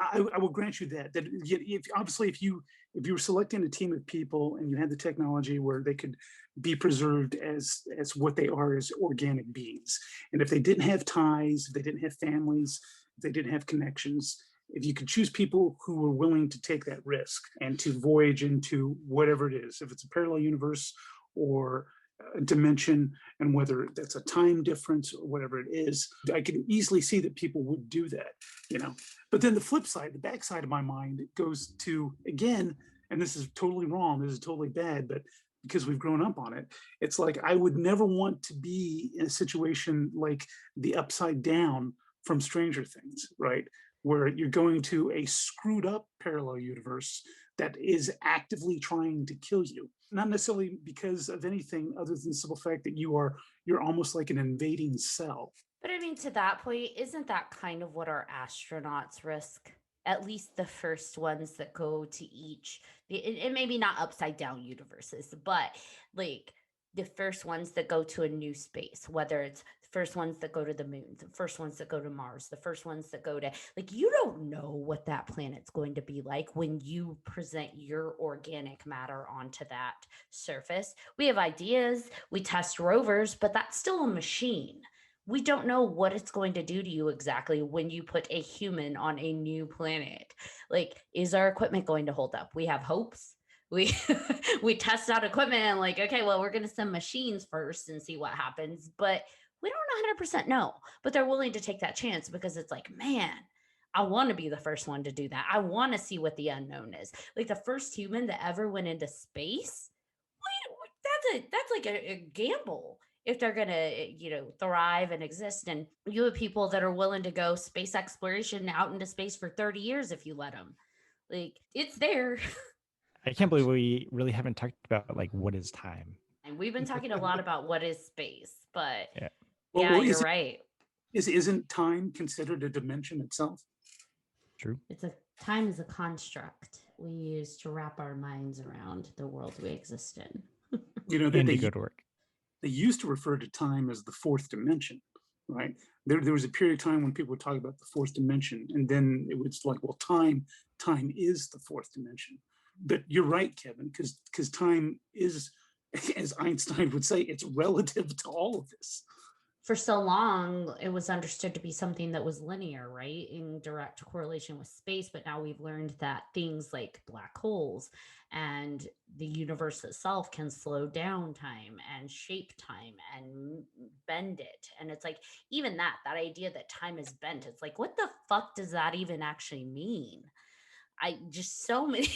I will grant you that if obviously if you were selecting a team of people and you had the technology where they could be preserved as what they are as organic beings, and if they didn't have ties, if they didn't have families, if they didn't have connections, if you could choose people who were willing to take that risk and to voyage into whatever it is, if it's a parallel universe or a dimension, and whether that's a time difference or whatever it is, I could easily see that people would do that, you know. But then the flip side, the backside of my mind goes to, again, and this is totally wrong, this is totally bad, but because we've grown up on it, it's like I would never want to be in a situation like the Upside Down from Stranger Things, right? Where you're going to a screwed up parallel universe that is actively trying to kill you. Not necessarily because of anything other than the simple fact that you're almost like an invading cell. But I mean, to that point, isn't that kind of what our astronauts risk? At least the first ones that go to each, and maybe not upside down universes, but like the first ones that go to a new space, whether it's the first ones that go to the moon, the first ones that go to Mars, the first ones that go to, like, you don't know what that planet's going to be like when you present your organic matter onto that surface. We have ideas, we test rovers, but that's still a machine. We don't know what it's going to do to you exactly when you put a human on a new planet. Like, is our equipment going to hold up? We have hopes. We we test out equipment and like, okay, well, we're going to send machines first and see what happens. But We don't 100% know, but they're willing to take that chance because it's like, man, I want to be the first one to do that. I want to see what the unknown is. Like the first human that ever went into space. That's like a gamble if they're gonna thrive and exist. And you have people that are willing to go space exploration out into space for 30 years if you let them. Like it's there. I can't believe we really haven't talked about like what is time. And we've been talking a lot about what is space, but Yeah. yeah, Well, you're right. Isn't time considered a dimension itself? True. Time is a construct we use to wrap our minds around the world we exist in. You know, And to go to work. they used to refer to time as the fourth dimension, right? There was a period of time when people would talk about the fourth dimension, and then it was like, well, time is the fourth dimension. But you're right, Kevin, because time is, as Einstein would say, it's relative to all of this. For so long, it was understood to be something that was linear, right? In direct correlation with space. But now we've learned that things like black holes and the universe itself can slow down time and shape time and bend it. And it's like, even that idea that time is bent, it's like, what the fuck does that even actually mean? I just so many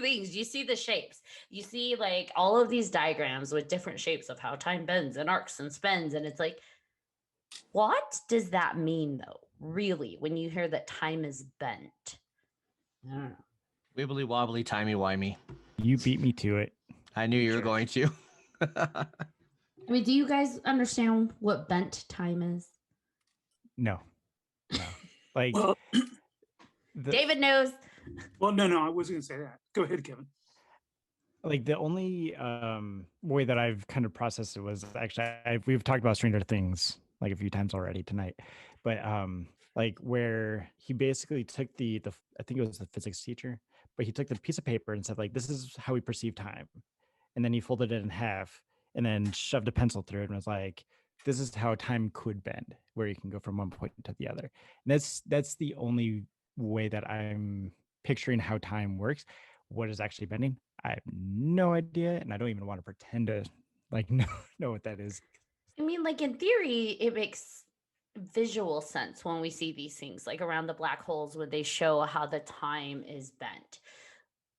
things. You see the shapes. You see like all of these diagrams with different shapes of how time bends and arcs and spins. And it's like, what does that mean though? Really, when you hear that time is bent? I don't know. Wibbly wobbly, timey wimey. You beat me to it. I knew you were going to. I mean, do you guys understand what bent time is? No. Like Well, David knows. well, no, I wasn't going to say that. Go ahead, Kevin. like the only way that I've kind of processed it was actually we've talked about Stranger Things like a few times already tonight, but like where he basically took the I think it was the physics teacher, but he took the piece of paper and said like, this is how we perceive time, and then he folded it in half and then shoved a pencil through it and was like, this is how time could bend, where you can go from one point to the other. And that's the only way that I'm picturing how time works. What is actually bending, I have no idea, and I don't even want to pretend to like know what that is. I mean, like in theory, it makes visual sense when we see these things, like around the black holes, where they show how the time is bent.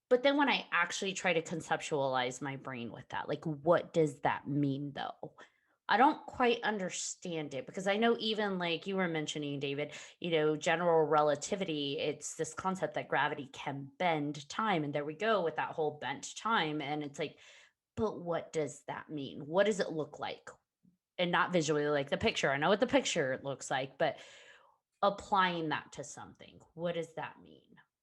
But then when I actually try to conceptualize my brain with that, like, what does that mean though? I don't quite understand it because I know even like you were mentioning, David, general relativity, it's this concept that gravity can bend time. And there we go with that whole bent time. And it's like, but what does that mean? What does it look like? And not visually like the picture. I know what the picture looks like, but applying that to something, what does that mean?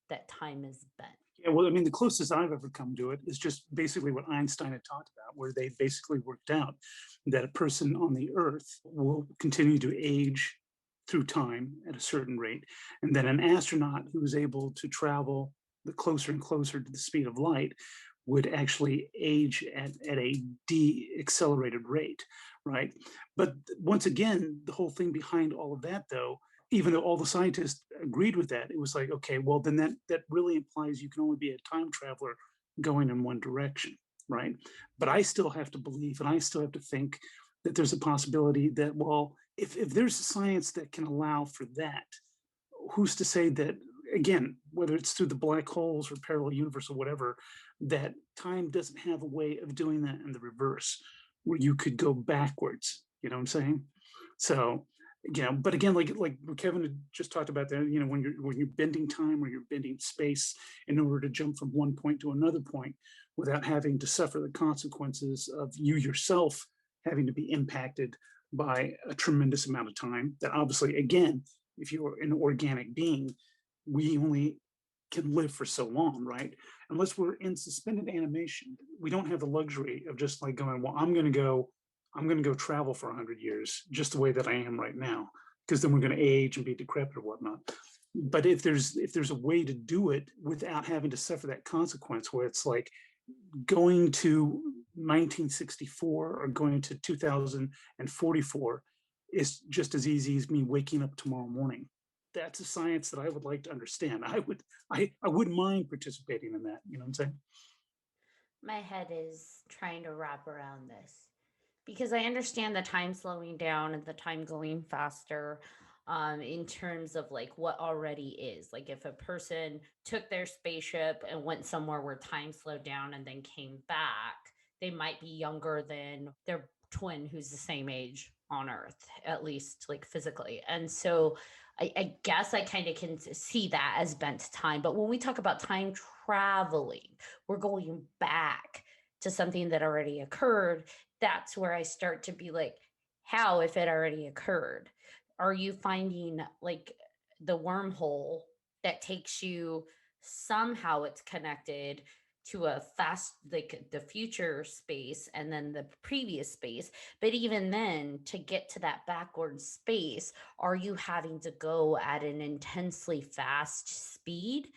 That time is bent. Yeah, well, I mean, the closest I've ever come to it is just basically what Einstein had talked about, where they basically worked out that a person on the Earth will continue to age through time at a certain rate, and then an astronaut who is able to travel the closer and closer to the speed of light would actually age at a de-accelerated rate, right? But once again, the whole thing behind all of that, though, even though all the scientists agreed with that, it was like, okay, well, then that really implies you can only be a time traveler going in one direction, right? But I still have to believe, and I still have to think that there's a possibility that, well, if there's a science that can allow for that, who's to say that, again, whether it's through the black holes or parallel universe or whatever, that time doesn't have a way of doing that in the reverse, where you could go backwards, you know what I'm saying? So, but again, like Kevin had just talked about that, when you're bending time or you're bending space in order to jump from one point to another point without having to suffer the consequences of you yourself having to be impacted by a tremendous amount of time. That obviously, again, if you're an organic being, we only can live for so long, right? Unless we're in suspended animation, we don't have the luxury of just like going, well, I'm going to go travel for 100 years, just the way that I am right now, because then we're going to age and be decrepit or whatnot. But if there's a way to do it without having to suffer that consequence, where it's like going to 1964 or going to 2044 is just as easy as me waking up tomorrow morning. That's a science that I would like to understand. I wouldn't mind participating in that. You know what I'm saying? My head is trying to wrap around this because I understand the time slowing down and the time going faster, in terms of like what already is. Like if a person took their spaceship and went somewhere where time slowed down and then came back, they might be younger than their twin who's the same age on Earth, at least like physically. And so I guess I kind of can see that as bent time. But when we talk about time traveling, we're going back to something that already occurred. That's where I start to be like, how if it already occurred? Are you finding like the wormhole that takes you, somehow it's connected to a fast, like the future space and then the previous space, but even then to get to that backward space, are you having to go at an intensely fast speed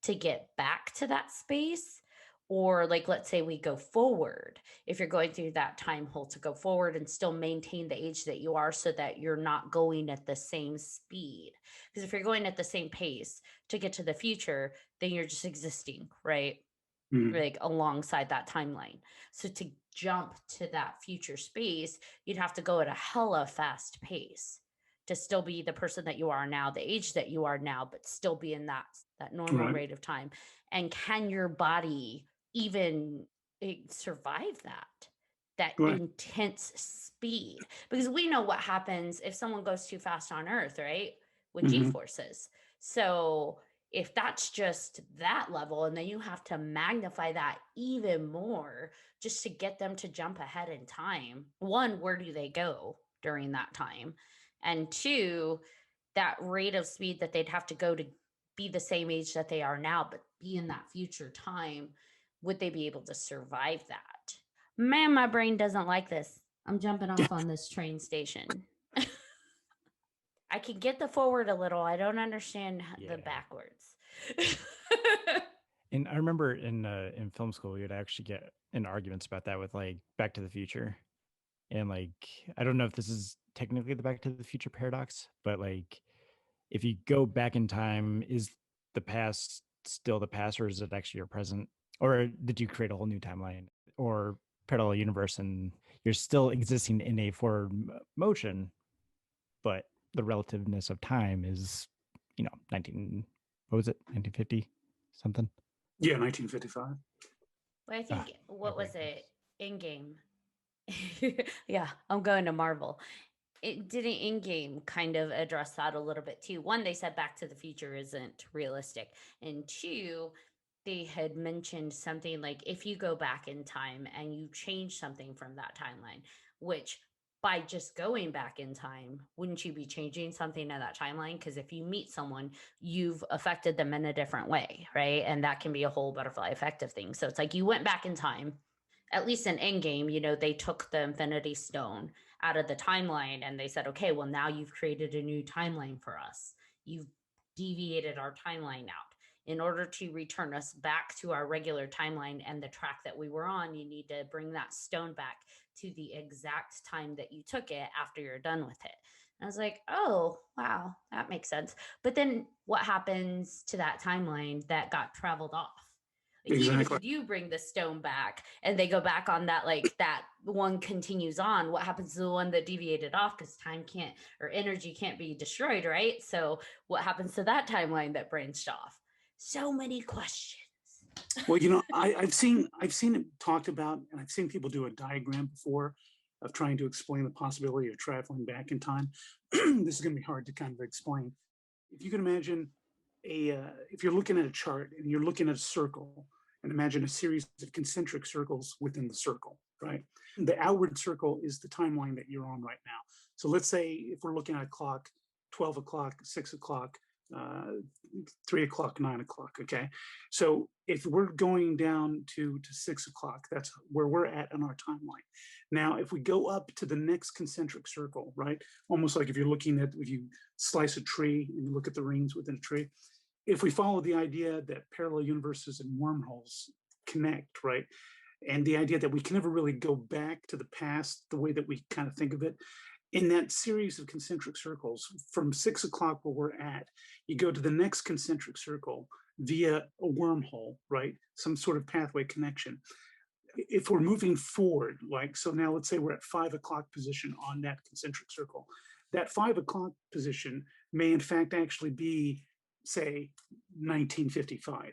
to get back to that space? Or like let's say we go forward, if you're going through that time hole, to go forward and still maintain the age that you are so that you're not going at the same speed. Because if you're going at the same pace to get to the future, then you're just existing, right? Mhm. Like alongside that timeline. So to jump to that future space, you'd have to go at a hella fast pace to still be the person that you are now, the age that you are now, but still be in that normal Right. rate of time. And can your body even survive that Right. intense speed? Because we know what happens if someone goes too fast on Earth, right? With G Mhm. forces. So if that's just that level, and then you have to magnify that even more just to get them to jump ahead in time, one, where do they go during that time? And two, that rate of speed that they'd have to go to be the same age that they are now, but be in that future time, would they be able to survive that? Man, my brain doesn't like this. I'm jumping off on this train station. I can get the forward a little. I don't understand the Yeah. backwards. And I remember in film school, we would actually get in arguments about that with like Back to the Future. And like, I don't know if this is technically the Back to the Future paradox, but like, if you go back in time, is the past still the past, or is it actually your present? Or did you create a whole new timeline or parallel universe and you're still existing in a forward motion, but the relativeness of time is, 1950 something? Yeah, 1955. But I Ah, think, my what brain. was it? In game. Yeah, I'm going to Marvel. It didn't in game kind of address that a little bit too. One, they said Back to the Future isn't realistic. And two, they had mentioned something like if you go back in time and you change something from that timeline, which by just going back in time, wouldn't you be changing something in that timeline? Because if you meet someone, you've affected them in a different way, right? And that can be a whole butterfly effect of things. So it's like you went back in time, at least in Endgame, they took the Infinity Stone out of the timeline and they said, okay, well, now you've created a new timeline for us. You've deviated our timeline out. In order to return us back to our regular timeline and the track that we were on, you need to bring that stone back to the exact time that you took it after you're done with it. And I was like, oh, wow, that makes sense. But then what happens to that timeline that got traveled off? Like, even if Exactly. you do bring the stone back and they go back on that, like that one continues on, what happens to the one that deviated off? Because time can't, or energy can't be destroyed, right? So what happens to that timeline that branched off? So many questions. Well, I've seen it talked about, and I've seen people do a diagram before of trying to explain the possibility of traveling back in time. This is going to be hard to kind of explain. If you can imagine if you're looking at a chart and you're looking at a circle, and imagine a series of concentric circles within the circle, right? The outward circle is the timeline that you're on right now. So let's say if we're looking at a clock, 12 o'clock, 6 o'clock, uh, 3 o'clock, 9 o'clock. Okay. So if we're going down to 6 o'clock, that's where we're at on our timeline. Now, if we go up to the next concentric circle, right? Almost like if you slice a tree and you look at the rings within a tree, if we follow the idea that parallel universes and wormholes connect, right? And the idea that we can never really go back to the past the way that we kind of think of it, in that series of concentric circles, from 6 o'clock where we're at, you go to the next concentric circle via a wormhole, right? Some sort of pathway connection. if we're moving forward, like, so now let's say we're at 5 o'clock position on that concentric circle, that 5 o'clock position may in fact actually be, say, 1955,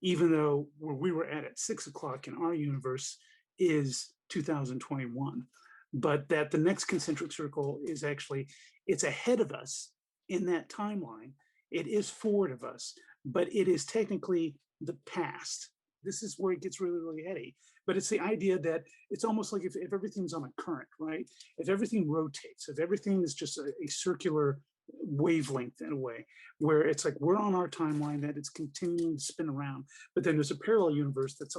even though where we were at 6 o'clock in our universe is 2021. But that the next concentric circle is actually, it's ahead of us in that timeline. It is forward of us, but it is technically the past. This is where it gets really, really heady. But it's the idea that it's almost like if everything's on a current, right? If everything rotates, if everything is just a circular wavelength in a way, where it's like we're on our timeline that it's continuing to spin around, but then there's a parallel universe that's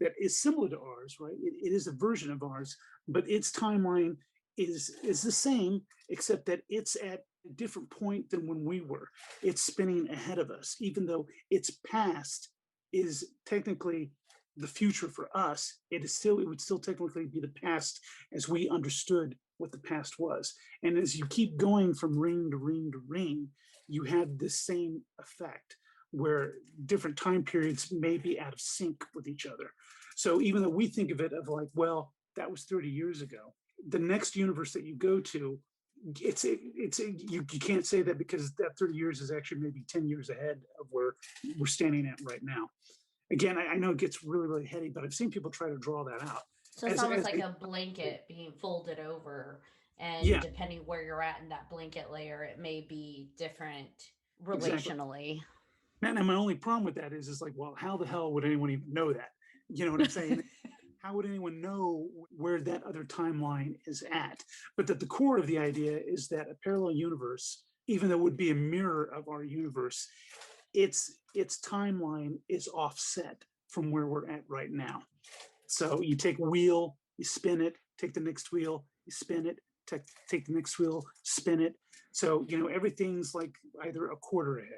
that is similar to ours, right? It is a version of ours, but its timeline is the same, except that it's at a different point than when we were. It's spinning ahead of us, even though its past is technically the future for us. It would still technically be the past as we understood what the past was. And as you keep going from ring to ring to ring, you have this same effect where different time periods may be out of sync with each other. So even though we think of it of like, well, that was 30 years ago, the next universe that you go to, you can't say that, because that 30 years is actually maybe 10 years ahead of where we're standing at right now. Again, I know it gets really, really heady, but I've seen people try to draw that out. So it's almost like a blanket being folded over, and Yeah. depending where you're at in that blanket layer, it may be different relationally. And my only problem with that is like, well, how the hell would anyone even know that? You know what I'm saying? How would anyone know where that other timeline is at? But that the core of the idea is that a parallel universe, even though it would be a mirror of our universe, its timeline is offset from where we're at right now. So you take a wheel, you spin it, take the next wheel, you spin it, take the next wheel, spin it. So, everything's like either a quarter ahead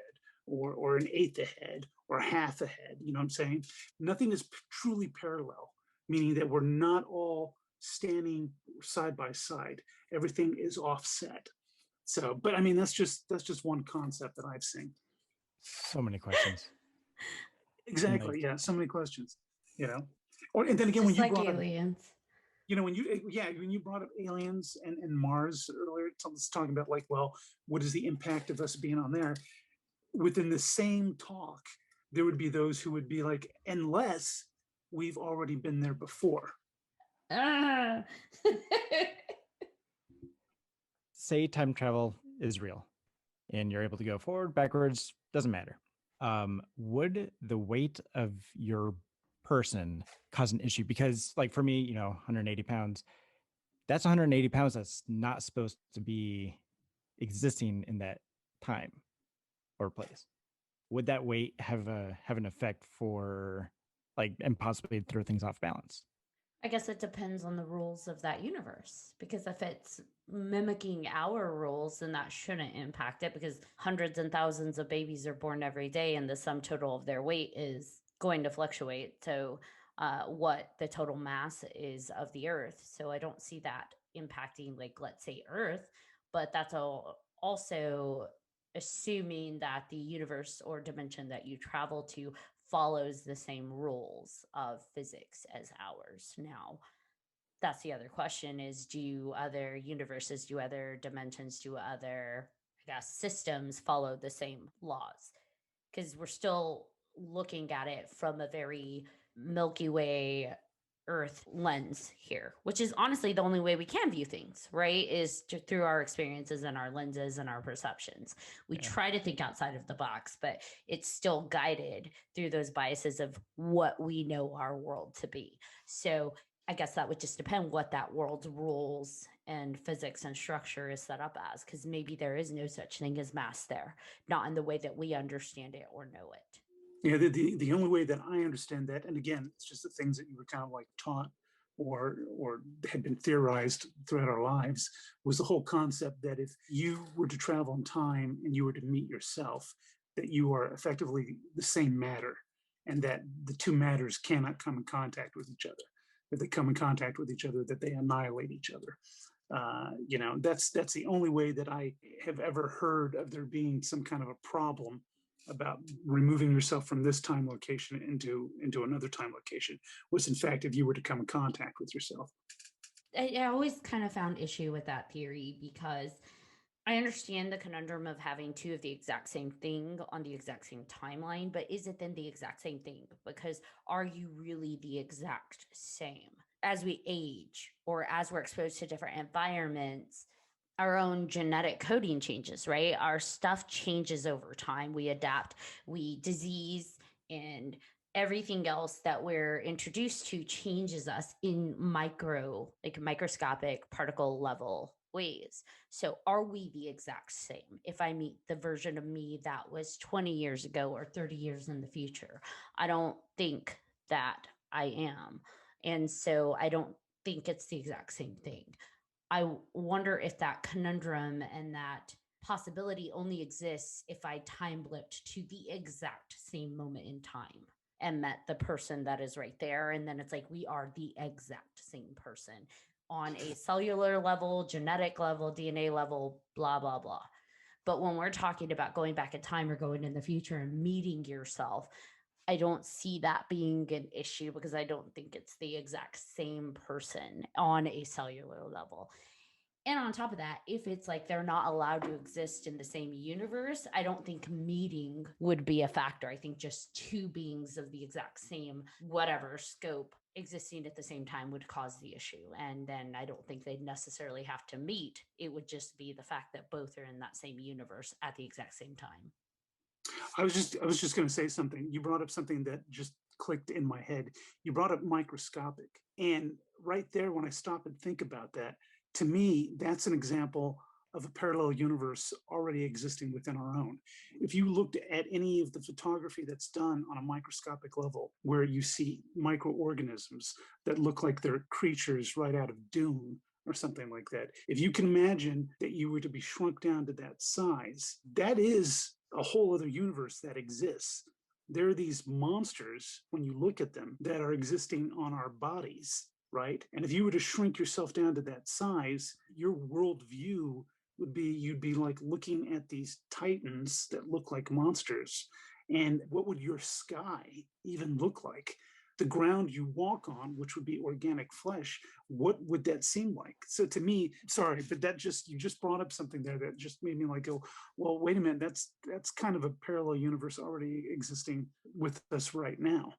or an eighth ahead or half ahead. You know what I'm saying? Nothing is truly parallel, meaning that we're not all standing side by side. Everything is offset. So, but I mean, that's just one concept that I've seen. So many questions. Exactly. Yeah. So many questions, and then again, Just when you like brought aliens. when you brought up aliens and Mars earlier, let's talking about like, well, what is the impact of us being on there? Within the same talk, there would be those who would be like, unless we've already been there before. Say time travel is real and you're able to go forward, backwards, doesn't matter. Would the weight of your person cause an issue? Because like for me, 180 pounds, that's 180 pounds that's not supposed to be existing in that time or place. Would that weight have an effect for like, and possibly throw things off balance? I guess it depends on the rules of that universe, because if it's mimicking our rules, then that shouldn't impact it, because hundreds and thousands of babies are born every day and the sum total of their weight is going to fluctuate. So what the total mass is of the earth. So I don't see that impacting, like, let's say Earth, but that's also assuming that the universe or dimension that you travel to follows the same rules of physics as ours. Now, that's the other question is, do other universes, do other dimensions, do other, I guess, systems follow the same laws? Because we're still looking at it from a very Milky Way Earth lens here, which is honestly the only way we can view things, right? Is through our experiences and our lenses and our perceptions. We try to think outside of the box, but it's still guided through those biases of what we know our world to be. So I guess that would just depend what that world's rules and physics and structure is set up as, because maybe there is no such thing as mass there, not in the way that we understand it or know it. Yeah, the only way that I understand that, and again, it's just the things that you were kind of like taught or had been theorized throughout our lives, was the whole concept that if you were to travel in time and you were to meet yourself, that you are effectively the same matter, and that the two matters cannot come in contact with each other. If they come in contact with each other, that they annihilate each other. That's the only way that I have ever heard of there being some kind of a problem about removing yourself from this time location into another time location was, in fact, if you were to come in contact with yourself. I always kind of found issue with that theory because I understand the conundrum of having two of the exact same thing on the exact same timeline, but is it then the exact same thing? Because are you really the exact same? As we age or as we're exposed to different environments, our own genetic coding changes, right? Our stuff changes over time. We adapt, we disease, and everything else that we're introduced to changes us in microscopic particle level ways. So are we the exact same? If I meet the version of me that was 20 years ago or 30 years in the future, I don't think that I am. And so I don't think it's the exact same thing. I wonder if that conundrum and that possibility only exists if I time blipped to the exact same moment in time and met the person that is right there. And then it's like we are the exact same person on a cellular level, genetic level, DNA level, blah, blah, blah. But when we're talking about going back in time or going in the future and meeting yourself, I don't see that being an issue because I don't think it's the exact same person on a cellular level. And on top of that, if it's like they're not allowed to exist in the same universe, I don't think meeting would be a factor. I think just two beings of the exact same, whatever scope existing at the same time would cause the issue. And then I don't think they'd necessarily have to meet. It would just be the fact that both are in that same universe at the exact same time. I was just going to say something. You brought up something that just clicked in my head. You brought up microscopic, and right there, when I stop and think about that, to me, that's an example of a parallel universe already existing within our own. If you looked at any of the photography that's done on a microscopic level, where you see microorganisms that look like they're creatures right out of Dune or something like that, if you can imagine that you were to be shrunk down to that size, that is a whole other universe that exists. There are these monsters, when you look at them, that are existing on our bodies, right? And if you were to shrink yourself down to that size, your worldview would be, you'd be like looking at these titans that look like monsters. And what would your sky even look like? The ground you walk on, which would be organic flesh, what would that seem like? So to me, sorry, but you just brought up something there that just made me like go, well, wait a minute, that's kind of a parallel universe already existing with us right now.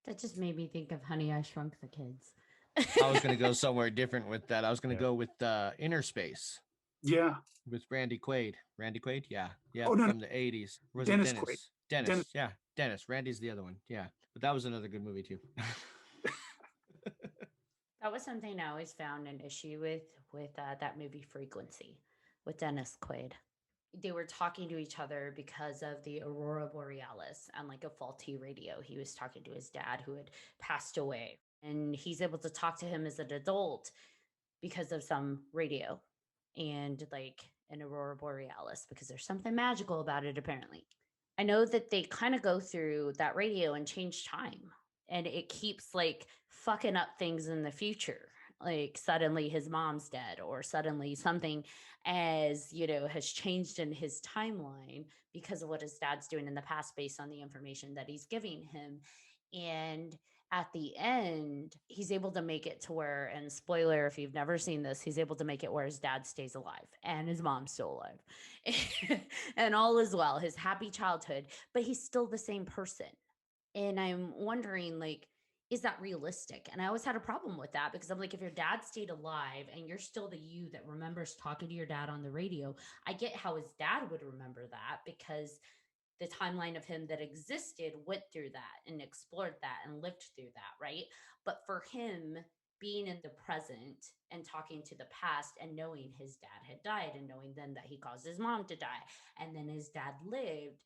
That just made me think of Honey, I Shrunk the Kids. I was going to go somewhere different with that. I was going to go with Inner Space. Yeah. With Randy Quaid. Randy Quaid? Yeah. Yeah. Oh, no, from the 80s. Was Dennis it Dennis? Quaid. Dennis. Yeah. Dennis. Randy's the other one. Yeah. But that was another good movie too. That was something I always found an issue with that movie Frequency with Dennis Quaid. They were talking to each other because of the Aurora Borealis and like a faulty radio. He was talking to his dad who had passed away, and he's able to talk to him as an adult because of some radio and like an Aurora Borealis because there's something magical about it apparently. I know that they kind of go through that radio and change time, and it keeps like fucking up things in the future. Like suddenly his mom's dead, or suddenly something has changed in his timeline because of what his dad's doing in the past based on the information that he's giving him. And at the end, he's able to make it to where, and spoiler if you've never seen this, he's able to make it where his dad stays alive and his mom's still alive and all is well, his happy childhood, but he's still the same person. And I'm wondering, like, is that realistic? And I always had a problem with that because I'm like, if your dad stayed alive and you're still the you that remembers talking to your dad on the radio, I get how his dad would remember that because the timeline of him that existed went through that and explored that and lived through that, right? But for him being in the present and talking to the past and knowing his dad had died and knowing then that he caused his mom to die and then his dad lived,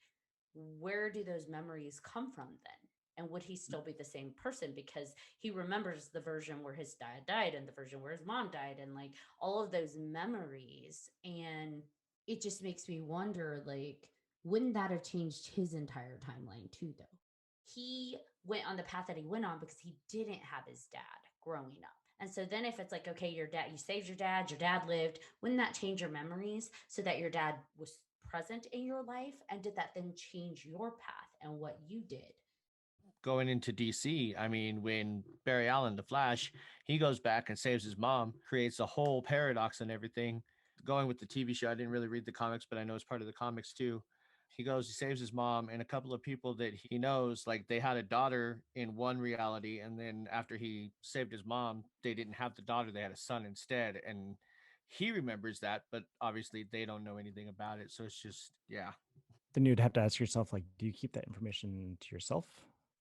where do those memories come from then? And would he still be the same person? Because he remembers the version where his dad died and the version where his mom died and like all of those memories. And it just makes me wonder, like, wouldn't that have changed his entire timeline too, though? He went on the path that he went on because he didn't have his dad growing up. And so then if it's like, okay, your dad, you saved your dad lived, wouldn't that change your memories so that your dad was present in your life? And did that then change your path and what you did? Going into DC, I mean, when Barry Allen, the Flash, he goes back and saves his mom, creates a whole paradox and everything. Going with the TV show, I didn't really read the comics, but I know it's part of the comics too. He goes, he saves his mom, and a couple of people that he knows, like they had a daughter in one reality, and then after he saved his mom, they didn't have the daughter, they had a son instead. And he remembers that, but obviously they don't know anything about it. So it's just, yeah. Then you'd have to ask yourself, like, do you keep that information to yourself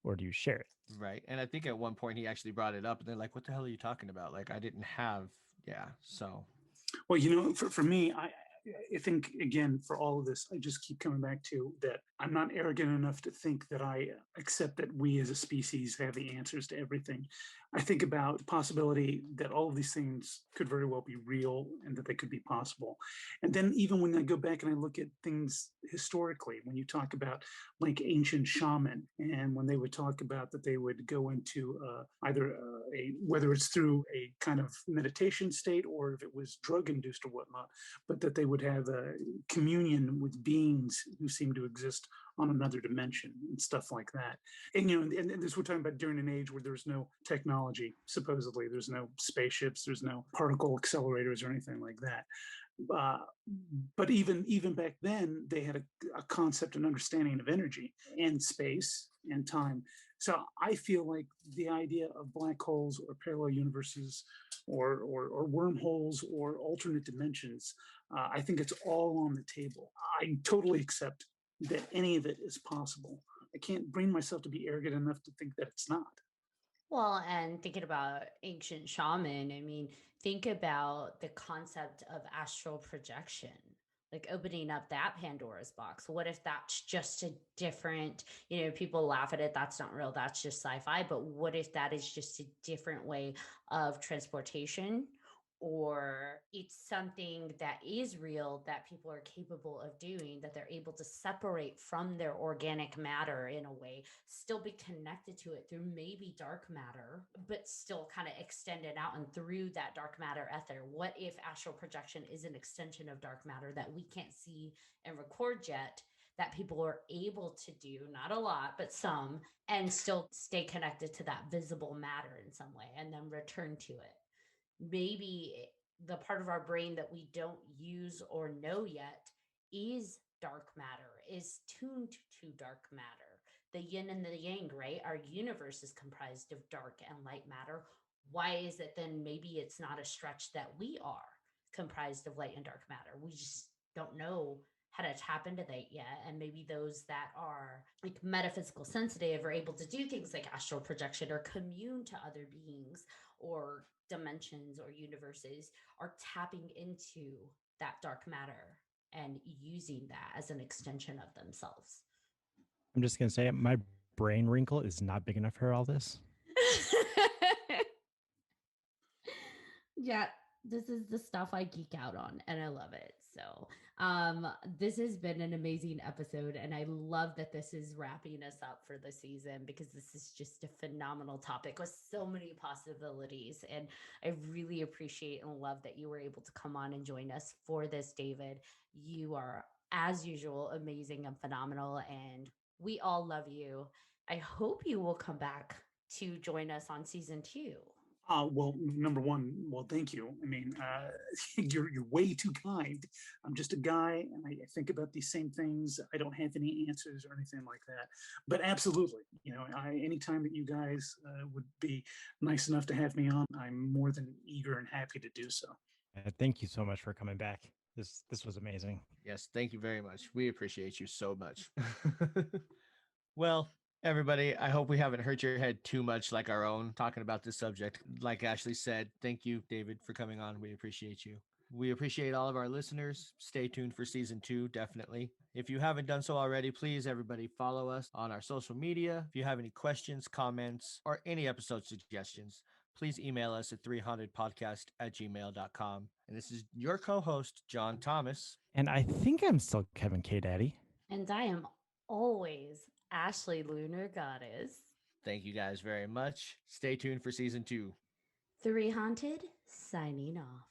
or do you share it? Right. And I think at one point he actually brought it up and they're like, what the hell are you talking about? Like, I didn't have, yeah. So, Well, for me, I think, again, for all of this, I just keep coming back to that I'm not arrogant enough to think that I accept that we as a species have the answers to everything. I think about the possibility that all of these things could very well be real and that they could be possible. And then even when I go back and I look at things historically, when you talk about like ancient shaman, and when they would talk about that they would go into either whether it's through a kind of meditation state or if it was drug induced or whatnot, but that they would have a communion with beings who seem to exist on another dimension and stuff like that. And and this we're talking about during an age where there's no technology. Supposedly, there's no spaceships, there's no particle accelerators or anything like that. Uh, but even back then, they had a concept and understanding of energy and space and time. So I feel like the idea of black holes or parallel universes or wormholes or alternate dimensions, I think it's all on the table. I totally accept that any of it is possible. I can't bring myself to be arrogant enough to think that it's not. Well, and thinking about ancient shaman, I mean, think about the concept of astral projection, like opening up that Pandora's box. What if that's just a different, people laugh at it, that's not real, that's just sci-fi, but what if that is just a different way of transportation? Or it's something that is real that people are capable of doing, that they're able to separate from their organic matter in a way, still be connected to it through maybe dark matter, but still kind of extend it out and through that dark matter ether. What if astral projection is an extension of dark matter that we can't see and record yet, that people are able to do, not a lot, but some, and still stay connected to that visible matter in some way and then return to it? Maybe the part of our brain that we don't use or know yet is dark matter, is tuned to dark matter, the yin and the yang, right? Our universe is comprised of dark and light matter. Why is it then maybe it's not a stretch that we are comprised of light and dark matter? We just don't know how to tap into that yet. And maybe those that are like metaphysical sensitive are able to do things like astral projection or commune to other beings or dimensions or universes, are tapping into that dark matter and using that as an extension of themselves. I'm just going to say it, my brain wrinkle is not big enough for all this. Yeah, this is the stuff I geek out on and I love it. So this has been an amazing episode, and I love that this is wrapping us up for the season, because this is just a phenomenal topic with so many possibilities. And I really appreciate and love that you were able to come on and join us for this, David. You are, as usual, amazing and phenomenal, and we all love you. I hope you will come back to join us on season 2. Well, number one, well, thank you. I mean, you're way too kind. I'm just a guy, and I think about these same things. I don't have any answers or anything like that. But absolutely, anytime that you guys would be nice enough to have me on, I'm more than eager and happy to do so. Thank you so much for coming back. This was amazing. Yes, thank you very much. We appreciate you so much. Well, everybody, I hope we haven't hurt your head too much like our own talking about this subject. Like Ashley said, thank you, David, for coming on. We appreciate you. We appreciate all of our listeners. Stay tuned for season 2, definitely. If you haven't done so already, please, everybody, follow us on our social media. If you have any questions, comments, or any episode suggestions, please email us at 300podcast@gmail.com. And this is your co-host, John Thomas. And I think I'm still Kevin K. Daddy. And I am always Ashley Lunar Goddess. Thank you guys very much. Stay tuned for season 2. 3Haunted, signing off.